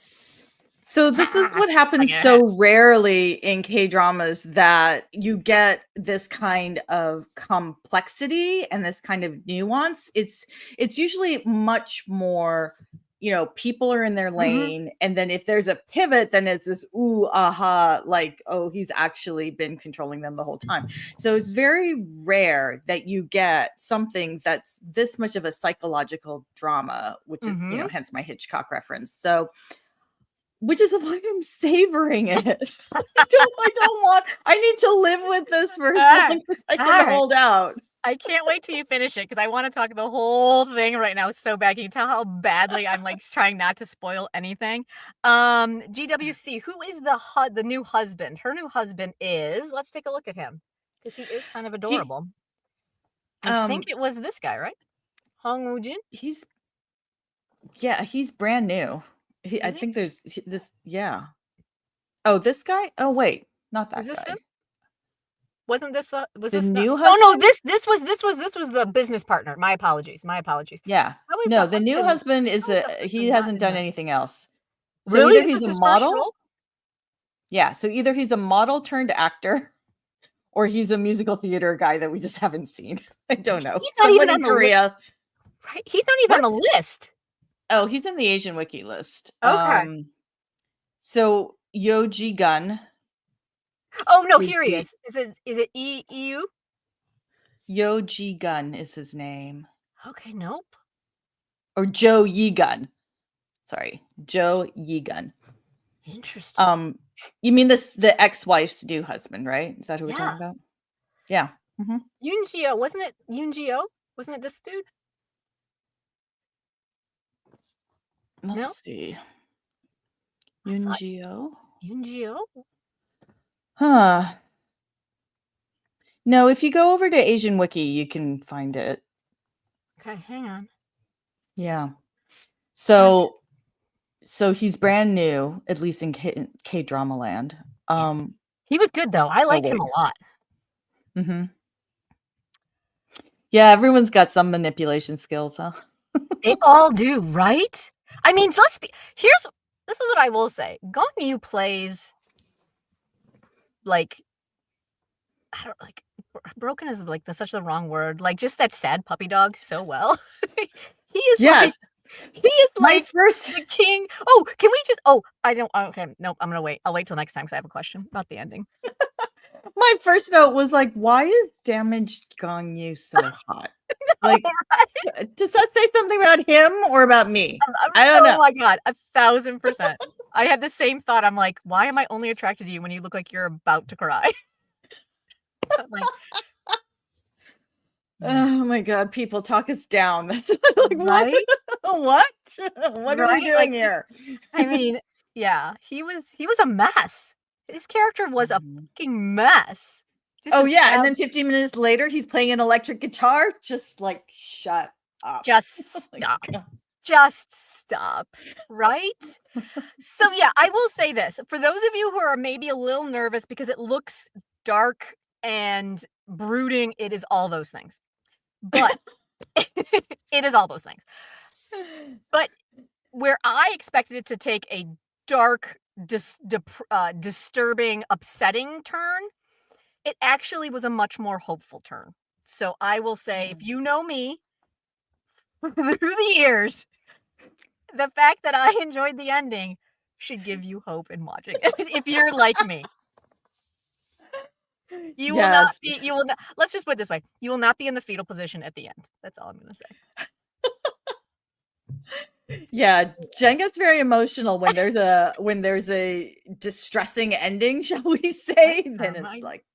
So this is what I happens get it. so rarely in K-dramas, that you get this kind of complexity and this kind of nuance. It's usually much more, people are in their Mhm. lane, and then if there's a pivot, then it's this ooh aha, like, oh, he's actually been controlling them the whole time. So it's very rare that you get something that's this much of a psychological drama, which is, Mhm. hence my Hitchcock reference. So which is why I'm savoring it. I need to live with this for as Alright. long as I can Alright. hold out. I can't wait till you finish it because I wanna talk the whole thing right now so bad. Can you tell how badly I'm, like, trying not to spoil anything? GWC, who is the new husband? Her new husband is, let's take a look at him because he is kind of He adorable. I think um it was this guy, right? Hong Woo-jin? he's yeah, he's brand new. I Is he? think this yeah. Oh, this guy? Oh wait, not Is that this him? guy. Wasn't this the was The this not new oh, no, husband? this was the business partner. My apologies, my apologies. Yeah. How is the No, the new husband husband how is is the he husband not hasn't in done here? anything else. So Really? either This he's was a his first model, role? yeah, so either he's a model turned actor, or he's a musical theater guy that we just haven't seen. I don't know. He's not even Someone in on the list, Korea. right? He's not even on What? the list. Oh, he's in the Asian Wiki list. Okay. So Yoji Gun Oh, no, is here he the is. Is it EU? Yoji Gun is his name, Okay, nope. or Joe Yi Gun. Sorry, Joe Yi Gun. Interesting. You mean the ex-wife's new husband, right? Is that who we're Yeah. talking about? Yeah. Mhm. Yoon-gyo, wasn't it Yoon-gyo? Wasn't it this dude? Let's No? see. I thought Yunjio? Yoon-gyo? Huh. No, if you go over to Asian Wiki, you can find it. Okay, hang on. Yeah. Okay. So he's brand new, at least in K-drama land. Yeah. He was good, though. I Oh liked him wait. a lot. Mhm. Yeah, everyone's got some manipulation skills, huh? They all do, right? I mean, so let's be this is what I will say. Gong Yu plays like I don't like broken is like such the wrong word. Like just that sad puppy dog so well. he is like Yes. he is My like first the king. Oh, can we just I don't okay, nope, I'm gonna wait. I'll wait till next time because I have a question about the ending. my first note was like, why is damaged Gong Yu so hot? Like, Right? does that say something about him or about me? I don't Oh know. my god, 1,000%. I had the same thought. I'm like, why am I only attracted to you when you look like you're about to cry? I'm like, Oh my god, people talk us down. That's like what? right? What? What are we Right? Like, doing here? I mean, yeah, he was a mess. His character was a Mhm. fucking mess. Just Oh an yeah, and ab then 15 minutes later, he's playing an electric guitar. Just like, shut up. just Like, stop. Just stop. Right? So yeah, I will say this. For those of you who are maybe a little nervous because it looks dark and brooding, it is all those things. But it is all those things. But where I expected it to take a dark, disturbing, upsetting turn, it actually was a much more hopeful turn. So I will say, if you know me through the years, the fact that I enjoyed the ending should give you hope in watching it. If you're like me, Yes. you will not, let's just put it this way, you will not be in the fetal position at the end. That's all I'm going to say. Yeah, Jen gets very emotional when there's a distressing ending, shall we say? Then it's like,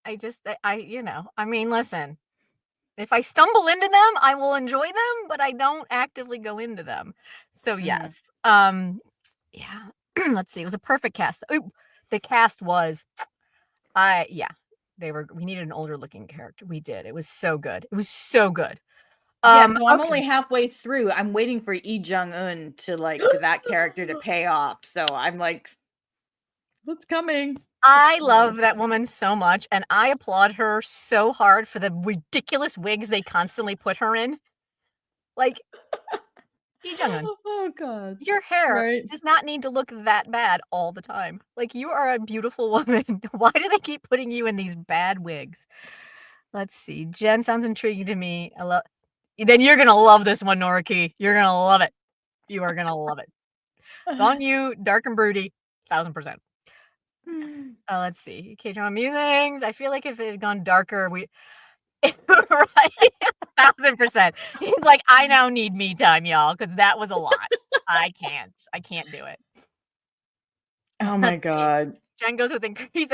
I just, I mean, listen, if I stumble into them, I will enjoy them, but I don't actively go into them. So mhm. yes, yeah. Let's see. It was a perfect cast. Ooh, the cast was, yeah, we needed an older looking character. We did. It was so good. It was so good. Yeah, so I'm Okay. only halfway through. I'm waiting for Lee Jung-un for that character to pay off. So I'm like, what's coming? I Yeah. love that woman so much, and I applaud her so hard for the ridiculous wigs they constantly put her in. Like, Lee Jung-un, Oh God. your hair Right. does not need to look that bad all the time. Like, you are a beautiful woman. Why do they keep putting you in these bad wigs? Let's see. Jenn sounds intriguing to me. Then you're gonna love this one, Noriki. You're gonna love it. You are gonna love it. Gongyu, dark and broody, 1000%. Let's see. K-drama musings. I feel like if it had gone darker, we right, 1000%. He's like, I now need me time, y'all, because that was a lot. I can't do it. Oh my God. Jenn goes with increased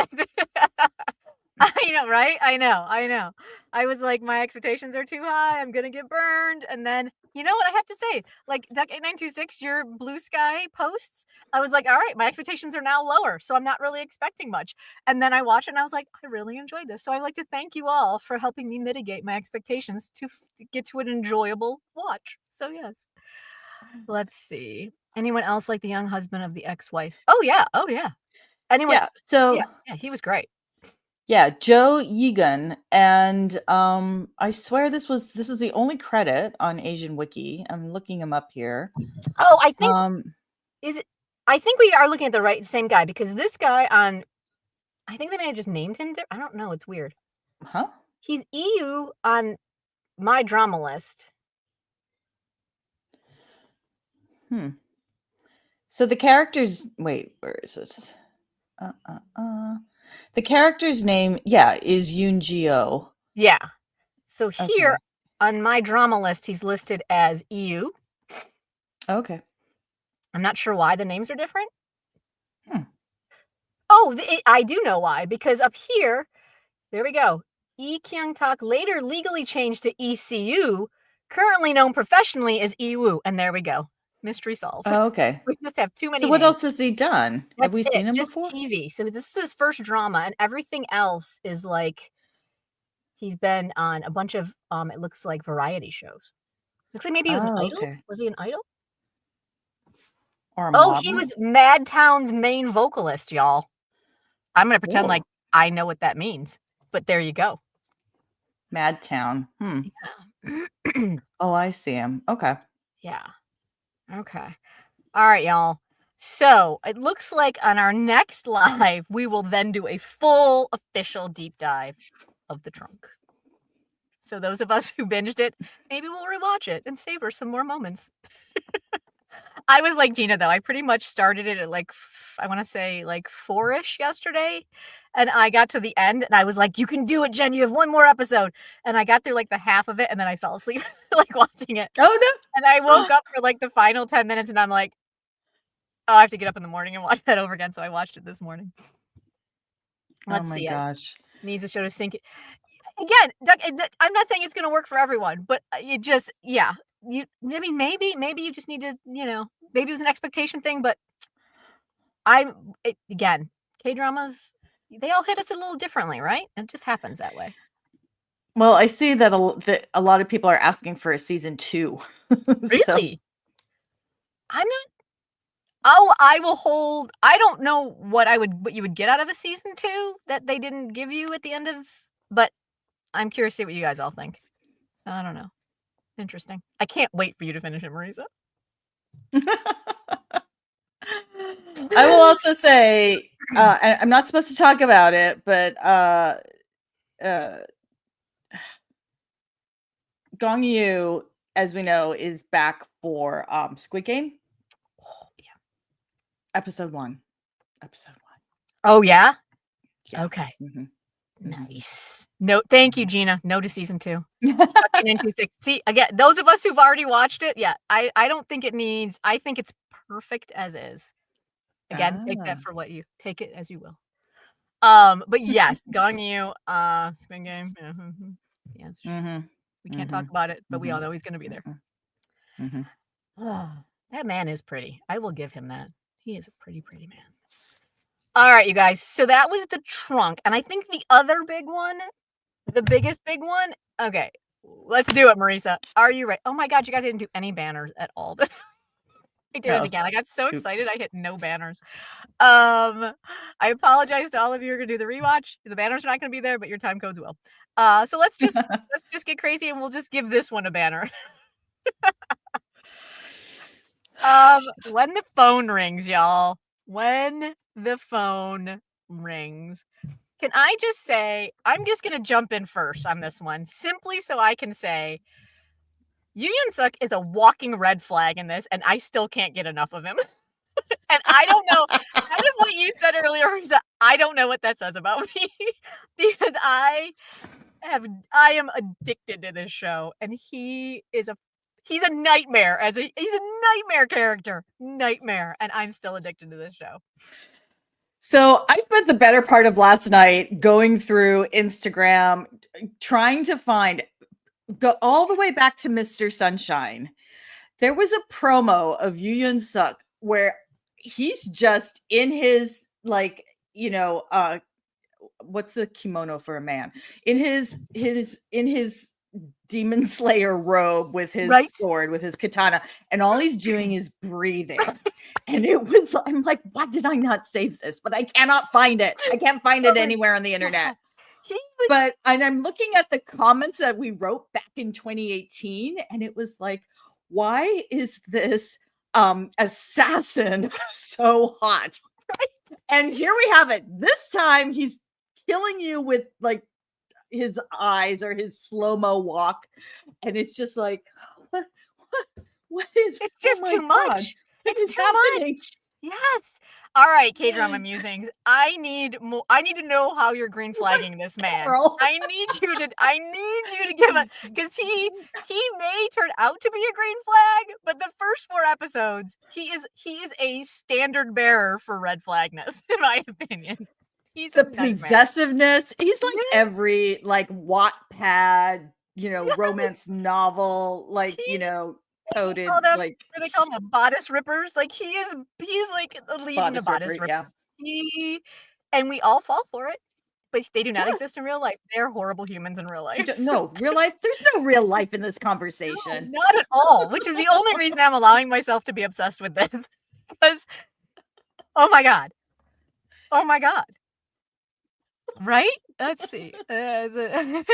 I know, right? I know. I was like, my expectations are too high. I'm gonna get burned. And then, you know what I have to say? Like, Duck8926, your blue sky posts, I was like, all right, my expectations are now lower, so I'm not really expecting much. And then I watched it and I was like, I really enjoyed this. So I'd like to thank you all for helping me mitigate my expectations to get to an enjoyable watch. So yes. Let's see. Anyone else like the young husband of the ex-wife? Oh yeah. Anyone? Yeah. So Yeah, he was great. yeah, Joe Yegan, and I swear this is the only credit on Asian Wiki. I'm looking him up here. Oh, I think I think we are looking at the same guy, because this guy I think they may have just named him. I don't know. It's weird. Huh? He's EU on my drama list. So the character's wait, where is it? The character's name, is Yoon Ji-oh. Yeah. So here on my drama list, he's listed as EU. Okay. I'm not sure why the names are different. Oh, I do know why. Because up here, there we go. Lee Kyung-tak later legally changed to ECU, currently known professionally as Iwoo. And there we go. Mystery solved. Oh, okay. We just have too many So what names. else has he done? Have we seen him before? TV. So this is his first drama, and everything else is like he's been on a bunch of it looks like variety shows. Looks like maybe he was an idol. Okay. Was he an idol? Or a Oh, he was Madtown's main vocalist, y'all. I'm gonna pretend like I know what that means, but there you go. Madtown. Yeah. Oh, I see him. Okay. Yeah. Okay. All right, y'all. So it looks like on our next live, we will then do a full official deep dive of the trunk. So those of us who binged it, maybe we'll rewatch it and savor some more moments. I was like Gina, though. I pretty much started it at like, I want to say like 4-ish yesterday. And I got to the end and I was like, you can do it, Jen. You have one more episode. And I got through like the half of it and then I fell asleep like watching it. Oh, no. And I woke up for like the final 10 minutes and I'm like, oh, I have to get up in the morning and watch that over again. So I watched it this morning. Let's see. Gosh. Needs a show to sink it. Again, I'm not saying it's going to work for everyone, but it just, yeah. Maybe you just need to, maybe it was an expectation thing, but again, K-dramas, they all hit us a little differently, right? It just happens that way. Well, I see that a lot of people are asking for a season 2. Really? I'm not. Oh, I will hold. I don't know what you would get out of a season 2 that they didn't give you at the end of, but I'm curious to see what you guys all think. So I don't know. Interesting. I can't wait for you to finish it, Marisa. I will also say, I'm not supposed to talk about it, but Gongyu, as we know, is back for Squid Game. Oh, yeah. Episode 1. Oh, yeah? Yeah. Okay. Nice. No, thank you, Gina. No to season 2. See, again, those of us who've already watched it, yeah, I don't think it needs, I think it's perfect as is. Again, take that for what you take it as you will. But yes, Gongyu, Squid Game. Yeah, we can't talk about it, but we all know he's gonna be there. That man is pretty. I will give him that. He is a pretty man. All right, you guys. So that was the trunk. And I think the other big one, the biggest big one. Okay, let's do it, Marisa. Are you ready? Oh my God, you guys didn't do any banners at all. I did it again. I got so excited. I hit no banners. I apologize to all of you who are going to do the rewatch. The banners are not going to be there, but your time codes will. So let's just get crazy and we'll just give this one a banner. When the phone rings, y'all. When the phone rings. Can I just say, I'm just going to jump in first on this one, simply so I can say, Yoo Suk is a walking red flag in this, and I still can't get enough of him. And I don't know, kind of what you said earlier, Marisa, I don't know what that says about me, because I am addicted to this show, and he's a nightmare he's a nightmare character, nightmare, and I'm still addicted to this show. So I spent the better part of last night going through Instagram, trying to go all the way back to Mr. Sunshine. There was a promo of Yoo Suk where he's just in his, like, what's the kimono for a man? In his demon slayer robe with his sword, with his katana, and all he's doing is breathing. And I'm like, why did I not save this? But I cannot find it. I can't find it anywhere on the internet. And I'm looking at the comments that we wrote back in 2018, and it was like, why is this assassin so hot? Right? And here we have it. This time he's killing you with like his eyes or his slow-mo walk, and it's just like, what is? It's just too much. It's too much. Yes. All right, KDrama Musings. I need to know how you're green flagging this man. I need you to give it, because he may turn out to be a green flag, but the first 4 episodes, he is a standard bearer for red flagness, in my opinion. He's the possessiveness. He's like every like Wattpad, romance novel, like, coded, like they call them bodice rippers. Like he's like the lead in a bodice ripper. Yeah. And we all fall for it, but they do not exist in real life. They're horrible humans in real life. No, real life. There's no real life in this conversation. No, not at all. Which is the only reason I'm allowing myself to be obsessed with this. Because, oh my god. Right? Let's see. You guys, and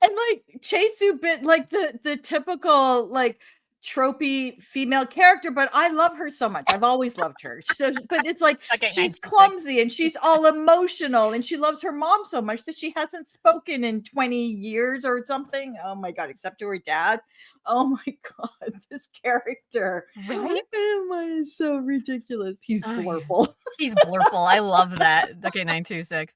like Chaesu bit like the typical like tropey female character, but I love her so much. I've always loved her. So, but it's like she's clumsy and she's all emotional, and she loves her mom so much that she hasn't spoken in 20 years or something. Oh my god, except to her dad. Oh my god, this character. Right? Oh my, is so ridiculous. He's blurple. He's blurple. I love that. Okay, 926.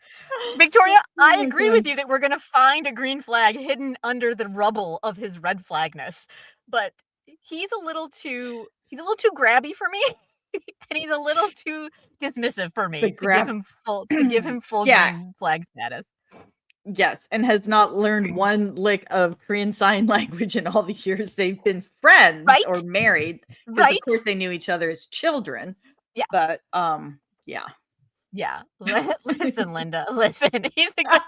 Victoria, I agree with you that we're gonna find a green flag hidden under the rubble of his red flagness, but he's a little too grabby for me, and he's a little too dismissive for me to give him full green flag status. Yes, and has not learned one lick of Korean Sign Language in all the years they've been friends or married. Because of course they knew each other as children. Yeah. But yeah. Yeah. Listen, Linda. Listen. He's a good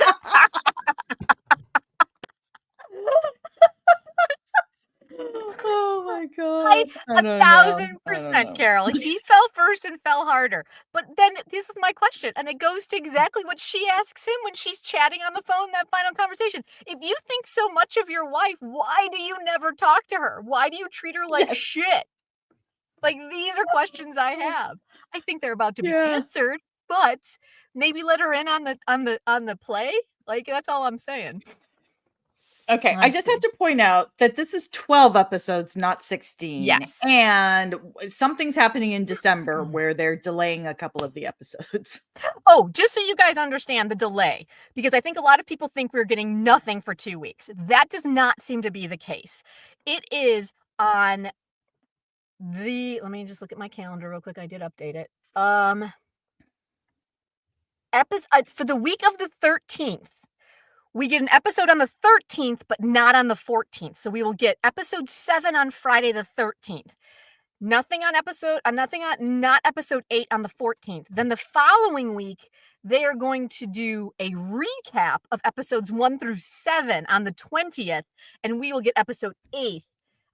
Oh my god. 1,000%, Carol. He fell first and fell harder. But then this is my question, and it goes to exactly what she asks him when she's chatting on the phone in that final conversation. If you think so much of your wife, why do you never talk to her? Why do you treat her like shit? Like, these are questions I have. I think they're about to be answered, but maybe let her in on the play. Like, that's all I'm saying. Okay, I just have to point out that this is 12 episodes, not 16. Yes. And something's happening in December where they're delaying a couple of the episodes. Oh, just so you guys understand the delay, because I think a lot of people think we're getting nothing for 2 weeks. That does not seem to be the case. It is on let me just look at my calendar real quick. I did update it. For the week of the 13th. We get an episode on the 13th, but not on the 14th. So we will get episode 7 on Friday the 13th. Not episode 8 on the 14th. Then the following week, they are going to do a recap of episodes 1 through 7 on the 20th, and we will get episode 8.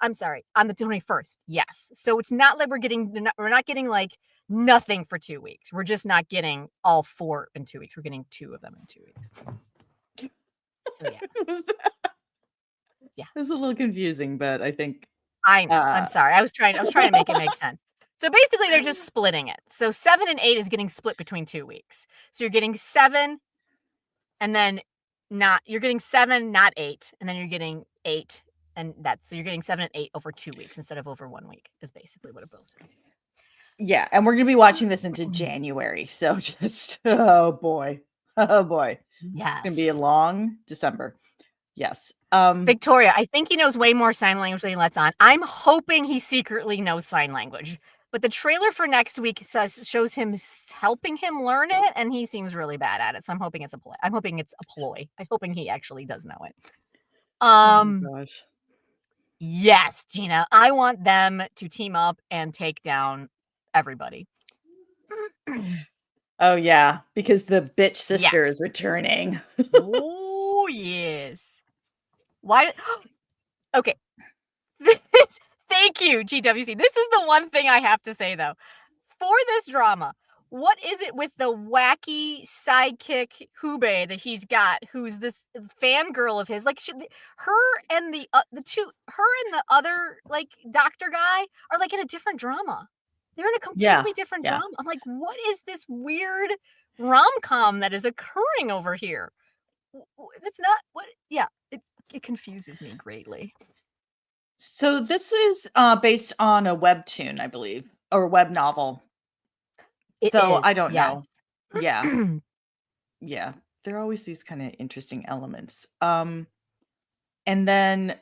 I'm sorry, on the 21st. Yes. So it's not like we're not getting like nothing for 2 weeks. We're just not getting all 4 in 2 weeks. We're getting 2 of them in 2 weeks. So yeah. Yeah. It was a little confusing, but I think I know. I'm sorry. I was trying to make it make sense. So basically, they're just splitting it. So 7 and 8 is getting split between 2 weeks. So you're getting 7 and then you're getting 7, not 8, and then you're getting 8, and so you're getting 7 and 8 over 2 weeks instead of over 1 week is basically what it boils down to. Yeah, and we're gonna be watching this into January, so just oh boy. Yes. It's gonna be a long December. Yes. Victoria, I think he knows way more sign language than he lets on. I'm hoping he secretly knows sign language. But the trailer for next week shows him helping him learn it, and he seems really bad at it. So I'm hoping it's a ploy. I'm hoping he actually does know it. Oh my gosh. Yes, Gina. I want them to team up and take down everybody. Oh yeah, because the bitch sister Yes. is returning. Oh yes. Why? Okay. Thank you, GWC. This is the one thing I have to say though. For this drama, what is it with the wacky sidekick Hube that he's got, who's this fangirl of his? Like, her and the other like doctor guy are like in a different drama. They're in a completely different drama. I'm like, what is this weird rom-com that is occurring over here? It's not what. Yeah, it confuses me greatly. So this is based on a webtoon, I believe, or web novel. So I don't know. Yeah. Yeah. There are always these kind of interesting elements. And then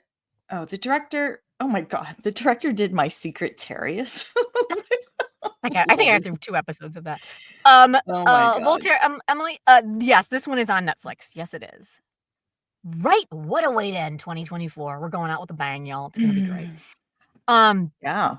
the director, oh my god, the director did My Secret Terrius. Okay, I think I got through 2 episodes of that. Oh my god. Voltaire, Emily, yes, this one is on Netflix. Yes, it is. Right, what a way to end 2024. We're going out with a bang, y'all. It's gonna be great. Yeah.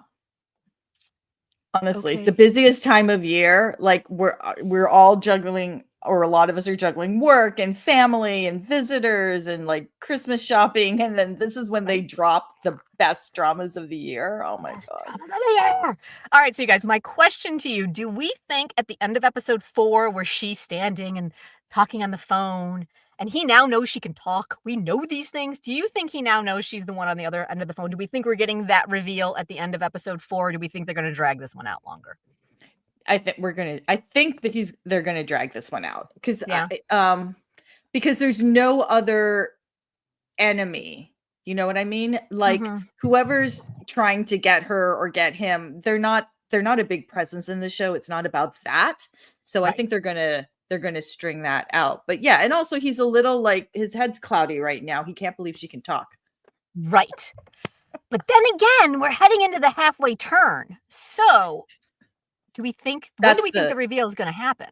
Honestly, Okay. the busiest time of year, like we're all juggling, or a lot of us are juggling work and family and visitors and like Christmas shopping, and then this is when they drop the best dramas of the year. Oh my god. All right, so you guys, my question to you, do we think at the end of episode 4 where she's standing and talking on the phone and he now knows she can talk, we know these things, do you think he now knows she's the one on the other end of the phone? Do we think we're getting that reveal at the end of episode 4, or do we think they're going to drag this one out longer? I think that they're gonna drag this one out because because there's no other enemy. You know what I mean? Like whoever's trying to get her or get him, they're not a big presence in the show. It's not about that. So I think they're gonna string that out. But yeah, and also he's a little like his head's cloudy right now. He can't believe she can talk. Right. But then again, we're heading into the halfway turn. So when do we think the reveal is going to happen?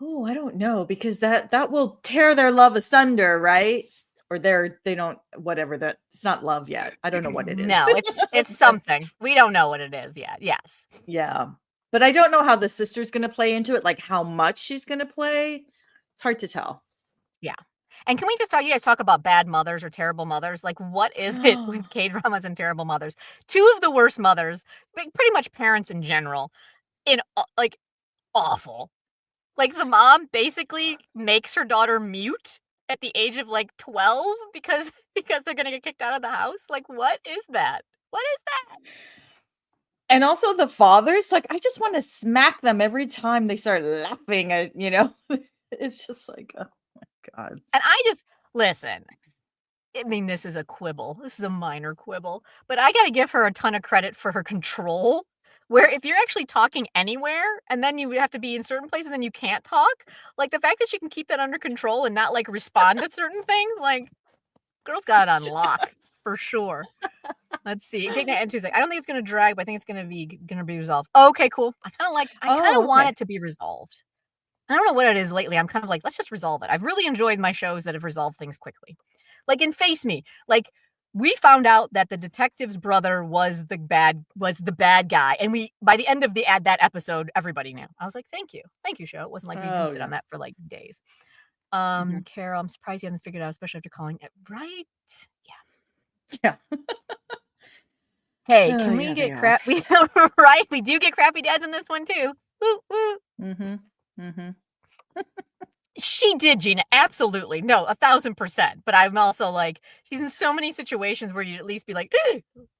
Oh, I don't know, because that will tear their love asunder, right? Or they don't, whatever, that it's not love yet. I don't know what it is. No, it's something. We don't know what it is yet. Yes. Yeah. But I don't know how the sister's going to play into it, like how much she's going to play. It's hard to tell. Yeah. And can we just you guys talk about bad mothers or terrible mothers? Like, what is it with K-dramas and terrible mothers? 2 of the worst mothers, pretty much parents in general, like awful. Like, the mom basically makes her daughter mute at the age of like 12 because they're gonna get kicked out of the house. Like, what is that? What is that? And also the fathers, like, I just want to smack them every time they start laughing at, it's just like, oh my god. And I just listen. I mean, this is a quibble. This is a minor quibble, but I got to give her a ton of credit for her control. Where if you're actually talking anywhere and then you have to be in certain places and you can't talk, like the fact that she can keep that under control and not like respond to certain things, like girl's got it on lock for sure. Let's see. Take that into I don't think it's gonna drag, but I think it's gonna be resolved. Okay, cool. I kind of want it to be resolved. I don't know what it is lately. I'm kind of like, let's just resolve it. I've really enjoyed my shows that have resolved things quickly. Like in Face Me, like we found out that the detective's brother was the bad guy, and by the end of that episode, everybody knew. I was like, thank you, show. It wasn't like we didn't sit on that for like days. Carol, I'm surprised you haven't figured it out, especially after calling it right. Yeah. Hey, can we get crap? Right, we do get crappy dads in this one too. Woo woo. She did, Gina. Absolutely. No, 1,000%. But I'm also like, she's in so many situations where you'd at least be like,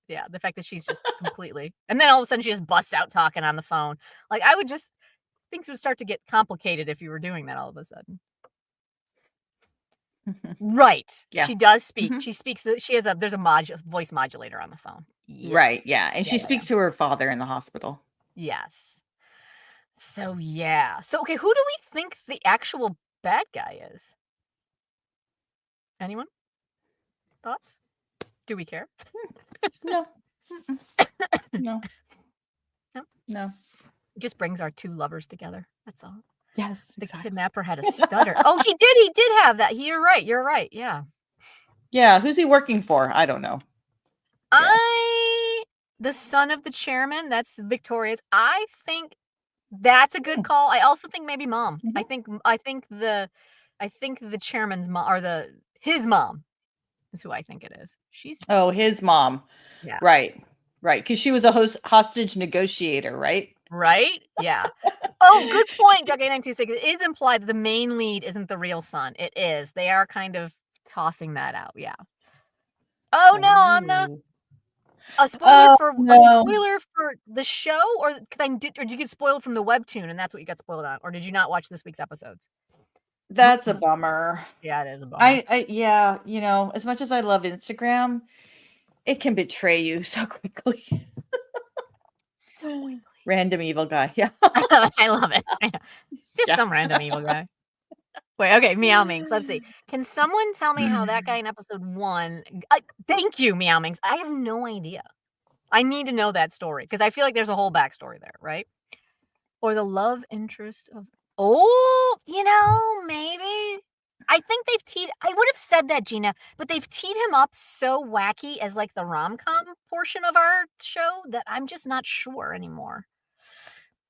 Yeah, the fact that she's just completely, and then all of a sudden she just busts out talking on the phone. Like, I would just, things would start to get complicated if you were doing that all of a sudden. Right. Yeah. She does speak. Mhm. She speaks, she has there's a voice modulator on the phone. Right, Yes. yeah, and she speaks to her father in the hospital. Yes. So, yeah. So, okay, who do we think the actual bad guy is? Anyone? Thoughts? Do we care? No. No. No? No. It just brings our two lovers together. That's all. Yes, The exactly. kidnapper had a stutter. Oh, he did have that. You're right, yeah. Yeah, who's he working for? I don't know. The son of the chairman, that's Victoria's. I think that's a good call. I also think maybe mom. Mhm. I think the chairman's mom, or his mom is who I think it is. She's, Oh, his mom. yeah. Right. Right, because she was a hostage negotiator, right? Right? Yeah. Oh, good point, Duck8926. It is implied that the main lead isn't the real son. It is. They are kind of tossing that out, yeah. Oh, no, I'm not. Ooh. A Oh, spoiler for the show, or did you get spoiled from the webtoon and that's what you got spoiled on? Or did you not watch this week's episodes? that's a bummer. Yeah, it is a bummer. Yeah, as much as I love Instagram, it can betray you so quickly. So quickly. Random evil guy, yeah. I love it. I know. Just Yeah. some random evil guy. Wait, okay, Meow Minx, let's see. Can someone tell me how that guy in episode 1 thank you, Meow Minx. I have no idea. I need to know that story, because I feel like there's a whole backstory there, right? Or the love interest of, maybe. I think they've teed, I would have said that, Gina, but they've teed him up so wacky as like the rom-com portion of our show that I'm just not sure anymore.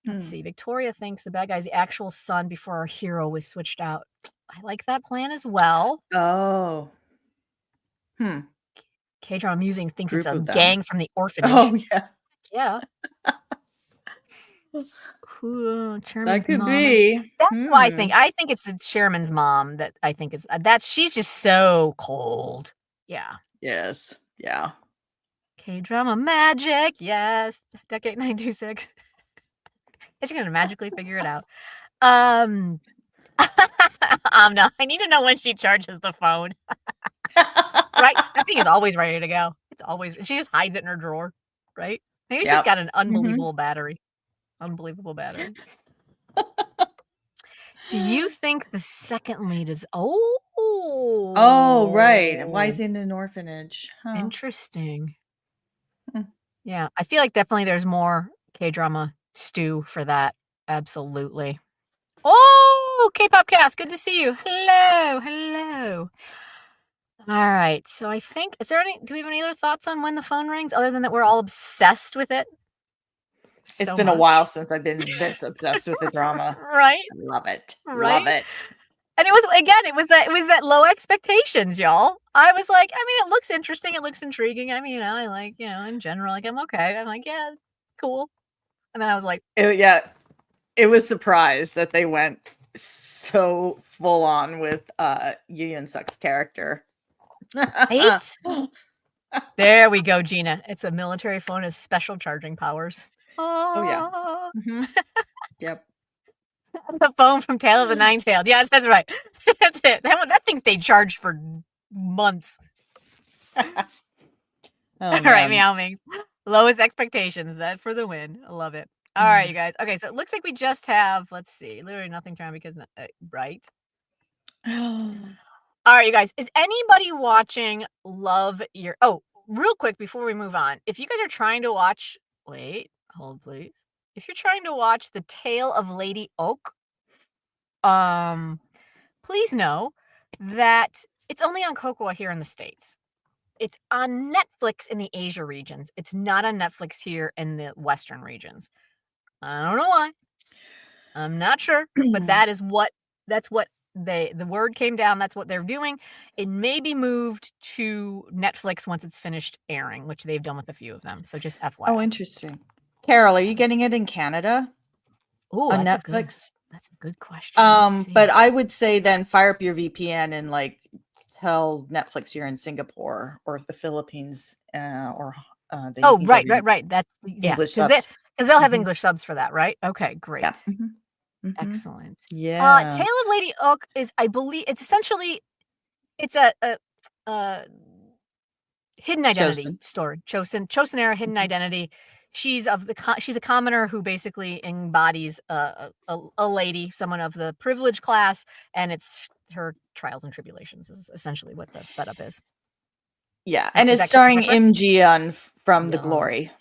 Let's see. Victoria thinks the bad guy's the actual son before our hero was switched out. I like that plan as well. Oh. KDrama Musing thinks it's Group a of them. gang from the orphanage. Oh, yeah. Yeah. Who, That chairman's could mom? be. That's what I think. I think it's the chairman's mom that I think is, she's just so cold. Yeah. Yes. Yeah. KDrama magic. Yes. Decade 926. Is she gonna magically figure it out? No, I need to know when she charges the phone. Right? That thing is always ready to go. It's always, she just hides it in her drawer, right? Maybe she's got an unbelievable battery. Unbelievable battery. Do you think the second lead is, Oh, right. Why is he in an orphanage? Huh. Interesting. Yeah, I feel like definitely there's more K-drama stew for that. Absolutely. Oh, K-pop cast, good to see you. Hello. All right, so I think, do we have any other thoughts on when the phone rings, other than that we're all obsessed with it? It's been a while since I've been this obsessed with the drama. Right? I love it. Right? Love it. And it was that low expectations, y'all. I was like, I mean, it looks interesting, it looks intriguing. I mean, I like, in general, like, I'm okay. I'm like, yeah, cool. And then I was like, It was surprised that they went so full on with Yoon Suk's character. right? There we go, Gina. It's a military phone with special charging powers. Oh yeah. Yep. The phone from Tale of the Nine-Tailed. Yes, that's right. That's it. That thing stayed charged for months. All right, Meow Minx. Lowest expectations. That for the win. I love it. All right, you guys. Okay, so it looks like we just have, let's see, literally nothing trying because, right? All right, you guys. Is anybody watching Love Your... Oh, real quick before we move on. If you guys are trying to watch... Wait, hold please. If you're trying to watch The Tale of Lady Oak, please know that it's only on Cocoa here in the States. It's on Netflix in the Asia regions. It's not on Netflix here in the Western regions. I don't know why. I'm not sure, but that's what the word came down. That's what they're doing. It may be moved to Netflix once it's finished airing, which they've done with a few of them. So just FYI. Oh, interesting. Carol, are you getting it in Canada? Oh, on Netflix? That's a good question. But I would say then fire up your VPN and like tell Netflix you're in Singapore or the Philippines or Oh, you can get right. That's yeah, English because subs. they'll have Mhm. English subs for that, right? Okay, Yeah. great. Mhm. Mhm. Excellent. Yeah. Tale of Lady Oak is, I believe it's essentially it's a hidden identity Chosen. story. Chosen era hidden Mhm. identity. She's a commoner who basically embodies a lady, someone of the privileged class, and it's her trials and tribulations is essentially what the setup is. Yeah, and Is it's that am I starring correct? from The Yes. Glory.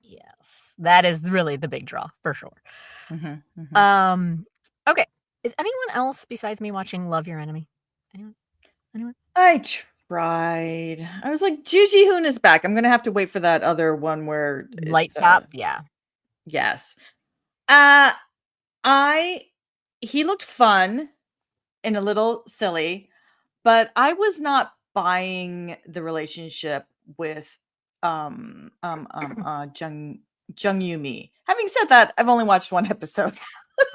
Yes. That is really the big draw for sure. Mhm. Mhm. Um, okay. Is anyone else besides me watching Love Your Enemy? Anyone? Anyone? I tried. I was like, Juji Hoon is back. I'm gonna have to wait for that other one where Light it's Top? Yeah. yes. Uh I he looked fun and a little silly, but I was not buying the relationship with Jung Yumi. Having said that, I've only watched one episode.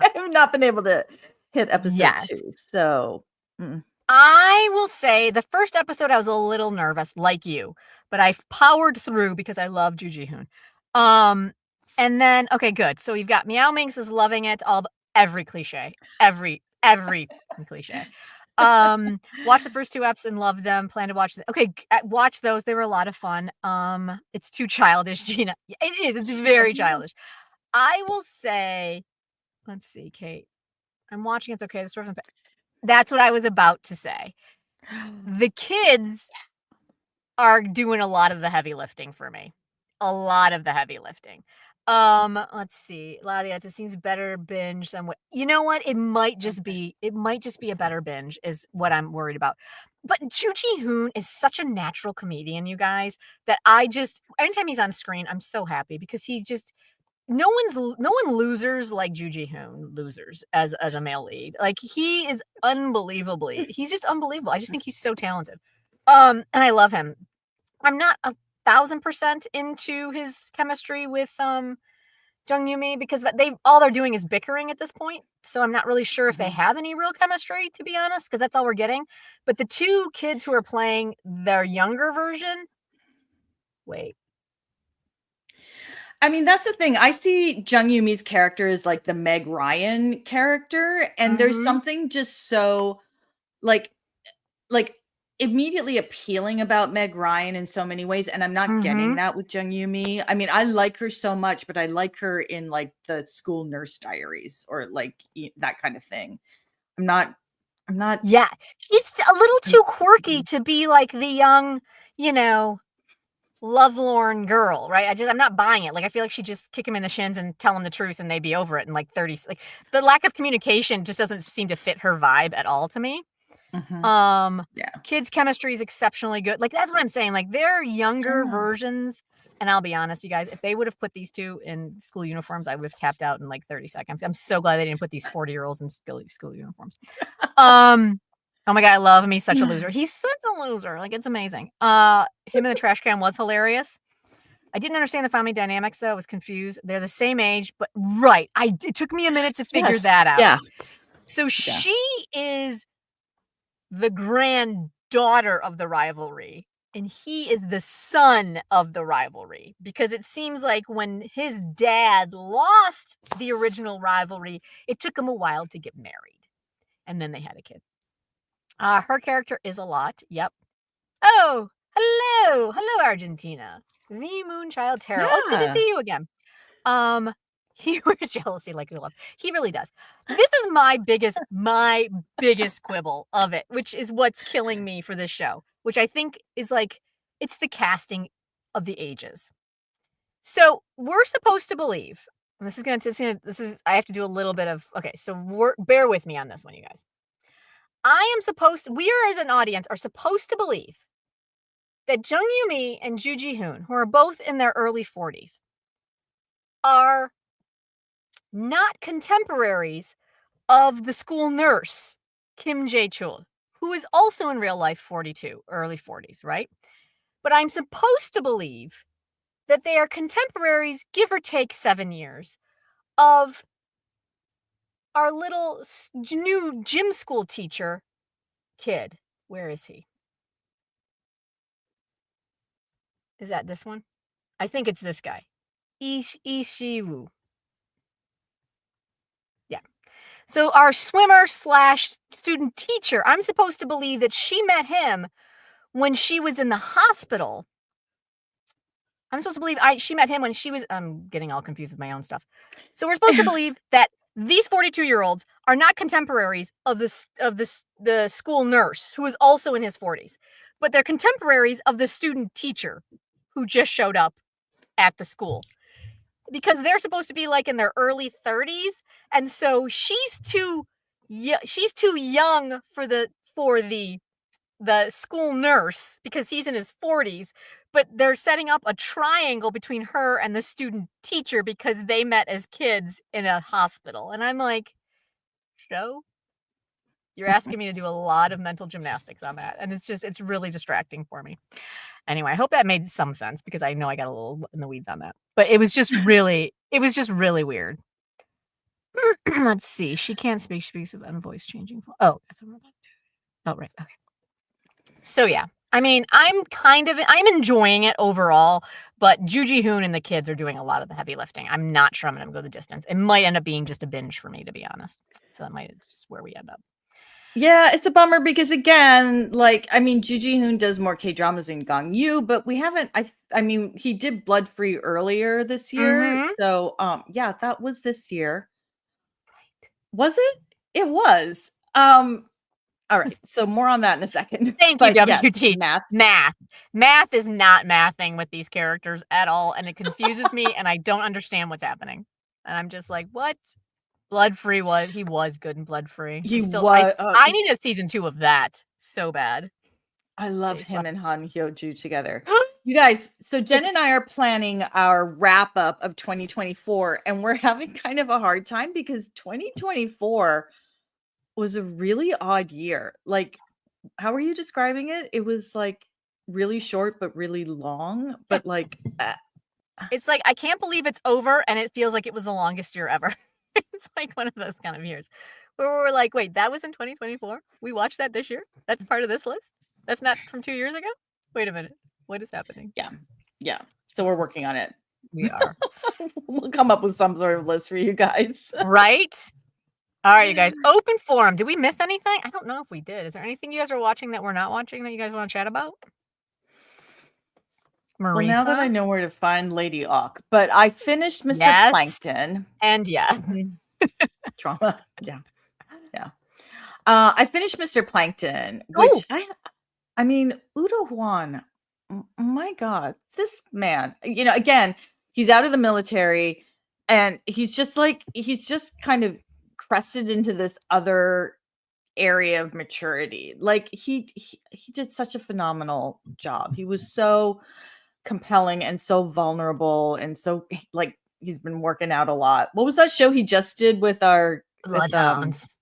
I have not been able to hit episode Yes. 2. So, mm. I will say the first episode I was a little nervous, like you, but I powered through because I love Ju Ji Hoon. And then okay, good. So we've got Meow Minx is loving it, every cliche, every cliche. Watched the first 2 eps and loved them. Plan to watch okay, watch those. They were a lot of fun. It's too childish, Gina. Yeah, it is. It's very childish. I will say, let's see, Kate. I'm watching. It's okay. The story from that's what I was about to say. The kids are doing a lot of the heavy lifting for me. A lot of the heavy lifting. Let's see. It seems better binge somewhat. You know what? It might just be a better binge is what I'm worried about. But Chu Ji Hoon is such a natural comedian, you guys, that I just anytime he's on screen, I'm so happy because he's just no one losers like Ju Ji Hoon losers as a male lead. Like he is he's just unbelievable. I just think he's so talented. And I love him. I'm not 1,000% into his chemistry with Jung Yumi because they're doing is bickering at this point. So I'm not really sure if they Mhm. have any real chemistry, to be honest, because that's all we're getting. But the 2 kids who are playing their younger version, wait. I mean, that's the thing. I see Jung Yumi's character as like the Meg Ryan character, and there's Mm-hmm. something just so like like immediately appealing about Meg Ryan in so many ways, and I'm not Mm-hmm. getting that with Jung Yumi. I mean, I like her so much, but I like her in like the School Nurse Diaries or like that kind of thing. I'm not. I'm not. Yeah. She's a little too quirky to be like the young, you know, lovelorn girl, right? I'm not buying it. Like I feel like she'd just kick him in the shins and tell him the truth and they'd be over it in like 30 like the lack of communication just doesn't seem to fit her vibe at all to me. Mhm. Um Yeah. Kids chemistry is exceptionally good. Like that's what I'm saying. Like they're younger Oh. versions and I'll be honest, you guys, if they would have put these 2 in school uniforms, I would have tapped out in like 30 seconds. I'm so glad they didn't put these 40-year-olds in school uniforms. Oh my god, I love him. He's such a loser. He's such a loser. Like it's amazing. Him in the trash can was hilarious. I didn't understand the family dynamics though. I was confused. They're the same age, but right. It took me a minute to figure Yes. that out. Yeah. So Yeah. she is the granddaughter of the rivalry, and he is the son of the rivalry because it seems like when his dad lost the original rivalry, it took him a while to get married, and then they had a kid. Her character is a lot. Yep. Oh, hello. Hello, Argentina. The Moonchild Tarot. Oh, it's good to Yeah. see you again. Um, he wears jealousy like a glove. He really does. This is my biggest quibble of it, which is what's killing me for this show, which I think is like, it's the casting of the ages. So we're supposed to believe, and I have to do a little bit of, okay, so bear with me on this one, you guys. We are as an audience are supposed to believe that Jung Yumi and Ju Ji Hoon, who are both in their early 40s, are not contemporaries of the school nurse, Kim Jae Chul, who is also in real life 42, early 40s, right? But I'm supposed to believe that they are contemporaries, give or take 7 years, of our little new gym school teacher kid. Where is he? Is that this one? I think it's this guy. Ishiwu. Yeah. So our swimmer / student teacher, I'm supposed to believe that she met him when she was in the hospital. I'm supposed to believe she met him when she was. I'm getting all confused with my own stuff. So we're supposed to believe that these 42-year-olds are not contemporaries of the school nurse who is also in his 40s, but they're contemporaries of the student teacher who just showed up at the school, because they're supposed to be like in their early 30s, and so she's too young for the school nurse because he's in his 40s, but they're setting up a triangle between her and the student teacher because they met as kids in a hospital. And I'm like, show? You're asking me to do a lot of mental gymnastics on that. And it's really distracting for me. Anyway, I hope that made some sense because I know I got a little in the weeds on that. But it was just really weird. Let's see. She can't speak. She speaks of voice changing. Oh, that's what I'm about to do. Oh, right. Okay. So yeah, I mean, I'm enjoying it overall, but Joo Ji-hoon and the kids are doing a lot of the heavy lifting. I'm not sure I'm going to go the distance. It might end up being just a binge for me, to be honest. So it's just where we end up. Yeah, it's a bummer because again, like, I mean, Joo Ji-hoon does more K-dramas than Gangyu, but we haven't, I mean, he did Blood Free earlier this year. So, yeah, that was this year. Right. Was it? It was. All right, so more on that in a second. Thank you, WT. Yes, math is not mathing with these characters at all, and it confuses me, and I don't understand what's happening. And I'm just like, what? Blood Free he was good in Blood Free. He was. I need a season 2 of that so bad. I loved him and Han Hyo-ju together. You guys, so Jen and I are planning our wrap up of 2024, and we're having kind of a hard time because 2024 was a really odd year. Like, how are you describing it? It was like really short but really long, but like it's like I can't believe it's over, and it feels like it was the longest year ever. It's like one of those kind of years where we're like, wait, that was in 2024? We watched that this year? That's part of this list? That's not from 2 years ago? Wait a minute. What is happening? Yeah. So we're working on it. We are. We'll come up with some sort of list for you guys. Right? All right, you guys. Open forum. Did we miss anything? I don't know if we did. Is there anything you guys are watching that we're not watching that you guys want to chat about? Marisa? Well, now that I know where to find Lady Auk, but I finished Mr. Plankton. And yeah. Trauma. Yeah. I finished Mr. Plankton, which I mean, Udo Hwan, my God, this man, you know, again, he's out of the military and he's just kind of crested into this other area of maturity. Like he did such a phenomenal job. He was so compelling and so vulnerable and so like he's been working out a lot. What was that show he just did with our Bloodhounds?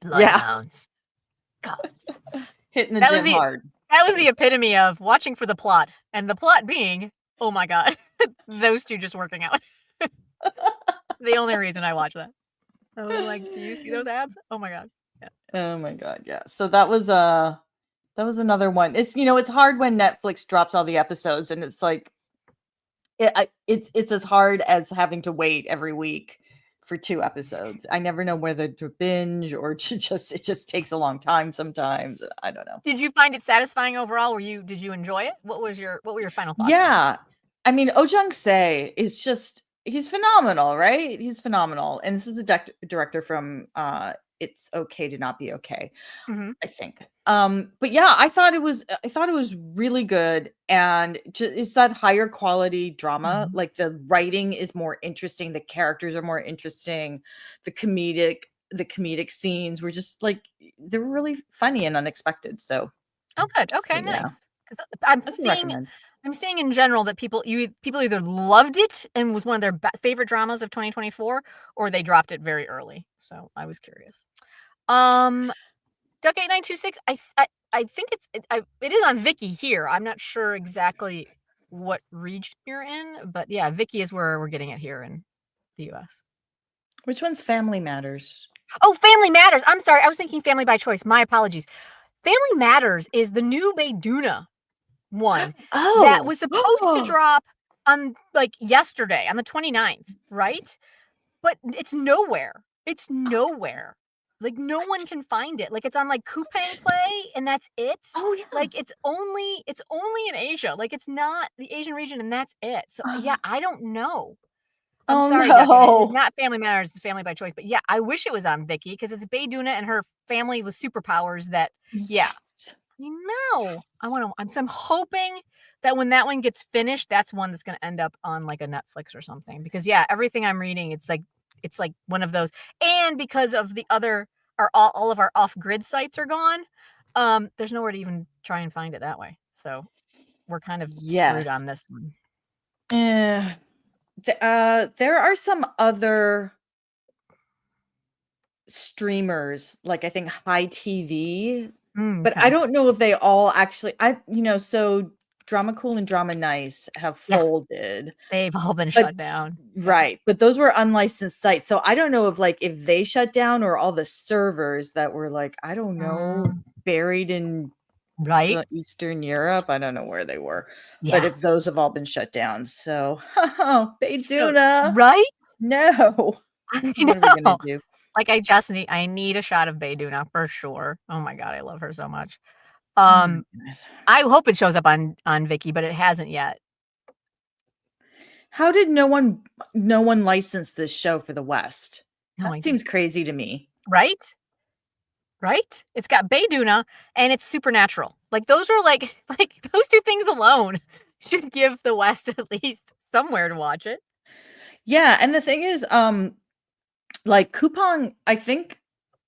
Bloodhounds. God. Hitting the gym hard. That was the epitome of watching for the plot, and the plot being, oh my God, those two just working out. The only reason I watch that. I was like, do you see those abs? Oh my God. Yeah. Oh my God. Yeah. So that was another one. It's, you know, it's hard when Netflix drops all the episodes and it's like, it's as hard as having to wait every week for 2 episodes. I never know whether to binge or it just takes a long time sometimes. I don't know. Did you find it satisfying overall? Did you enjoy it? What were your final thoughts? Yeah. I mean, Oh Jung-se is just, he's phenomenal, right? He's phenomenal. And this is the director from It's Okay to Not Be Okay, I think. But yeah, I thought it was really good, and it's that higher quality drama. Like the writing is more interesting, the characters are more interesting, the comedic scenes were just like they were really funny and unexpected. So good. Okay, so, nice. Because I'm seeing in general that people either loved it and was one of their favorite dramas of 2024, or they dropped it very early. So I was curious. Duck 8926. I think it is on Viki here. I'm not sure exactly what region you're in, but yeah, Viki is where we're getting it here in the US. Which one's Family Matters? Oh, Family Matters. I'm sorry. I was thinking Family by Choice. My apologies. Family Matters is the new Bayduna one that was supposed to drop on like yesterday on the 29th, right? But it's nowhere. It's nowhere. Like no one can find it. Like it's on like Coupang Play and that's it. Oh yeah. Like it's only in Asia. Like it's not the Asian region and that's it. So yeah, I don't know. I'm Oh sorry, Duck. It is no. not Family Matters, it's Family by Choice. But yeah, I wish it was on Vicky because it's Bayduna and her family with superpowers that yeah. Yes. I know. I'm hoping that when that one gets finished, that's one that's going to end up on like a Netflix or something. Because yeah, everything I'm reading, it's like one of those. And because of the other, all of our off-grid sites are gone, there's nowhere to even try and find it that way. So we're kind of screwed on this one. There are some other streamers, like I think High TV, but I don't know if they all actually. So Drama Cool and Drama Nice have folded. They've all been shut down. Right, but those were unlicensed sites, so I don't know if they shut down or all the servers that were like, I don't know, buried in Eastern Europe. I don't know where they were, but if those have all been shut down, so Bayduna, right? No, I what are we gonna do? Like I need a shot of Bayduna for sure. Oh my god, I love her so much. I hope it shows up on Vicky, but it hasn't yet. How did no one license this show for the West? That seems crazy to me. Right? Right? It's got Bayduna and it's supernatural. Like those are like those two things alone should give the West at least somewhere to watch it. Yeah, and the thing is, like Coupang, I think,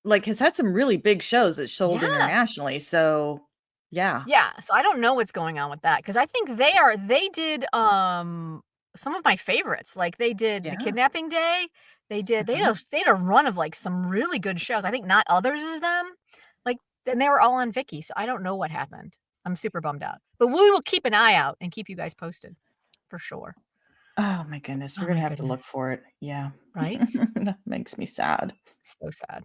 like has had some really big shows that sold internationally. So yeah. So I don't know what's going on with that because I think they did some of my favorites. Like they did the Kidnapping Day. They had a run of like some really good shows. I think Not Others is them. Like, and they were all on Vicky. So I don't know what happened. I'm super bummed out. But we will keep an eye out and keep you guys posted for sure. Oh my goodness. We're going to have to look for it. Yeah. Right? That makes me sad. So sad.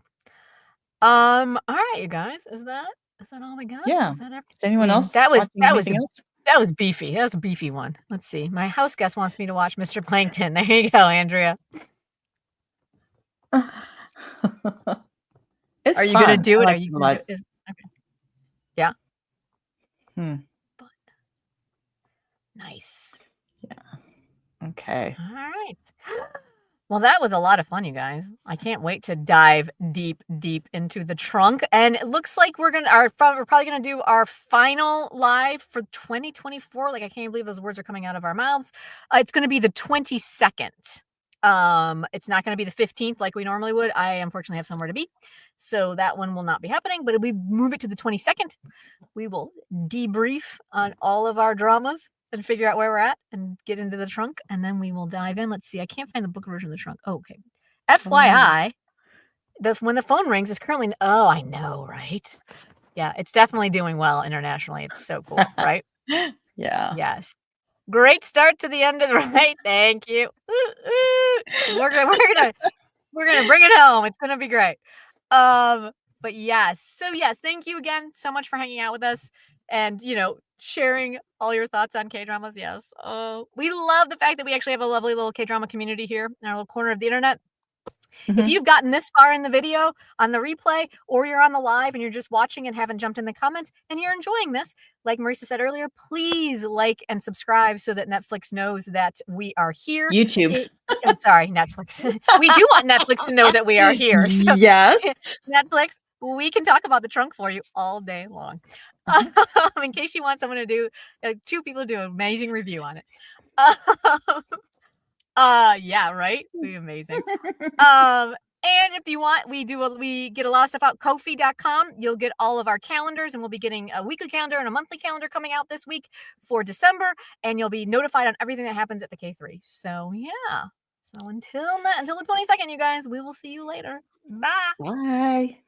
All right, you guys. Is that all we got? Yeah. Is that everything? Is anyone else? That was else? That was beefy. That was a beefy one. Let's see. My house guest wants me to watch Mr. Plankton. There you go, Andrea. Are you going to do it? Are you going to do it? Okay. Yeah. Fun. Nice. Yeah. Okay. All right. Well, that was a lot of fun, you guys. I can't wait to dive deep into the trunk. And it looks like we're probably gonna do our final live for 2024. Like I can't believe those words are coming out of our mouths. It's gonna be the 22nd. It's not gonna be the 15th like we normally would. I unfortunately have somewhere to be, so that one will not be happening. But if we move it to the 22nd, we will debrief on all of our dramas and figure out where we're at and get into the trunk, and then we will dive in. Let's see. I can't find the book version of the trunk. Oh, okay. FYI, when the phone rings, it's currently. Oh, I know, right? Yeah, it's definitely doing well internationally. It's so cool, right? Yeah. Yes. Great start to the end of the right. Thank you. We're gonna bring it home. It's gonna be great. But yes. So yes, thank you again so much for hanging out with us and sharing all your thoughts on K-dramas. Yes. We love the fact that we actually have a lovely little K-drama community here in our little corner of the internet. If you've gotten this far in the video on the replay, or you're on the live and you're just watching and haven't jumped in the comments and you're enjoying this, like Marisa said earlier, please like and subscribe so that Netflix knows that we are here. YouTube. I'm sorry, Netflix. We do want Netflix to know that we are here. So yes. Netflix, we can talk about the trunk for you all day long. In case you want someone to do, two people to do an amazing review on it. Yeah, right? It'd be amazing. And if you want, we get a lot of stuff out. Ko-fi.com. You'll get all of our calendars, and we'll be getting a weekly calendar and a monthly calendar coming out this week for December, and you'll be notified on everything that happens at the K3. So yeah. So until the 22nd, you guys, we will see you later. Bye. Bye.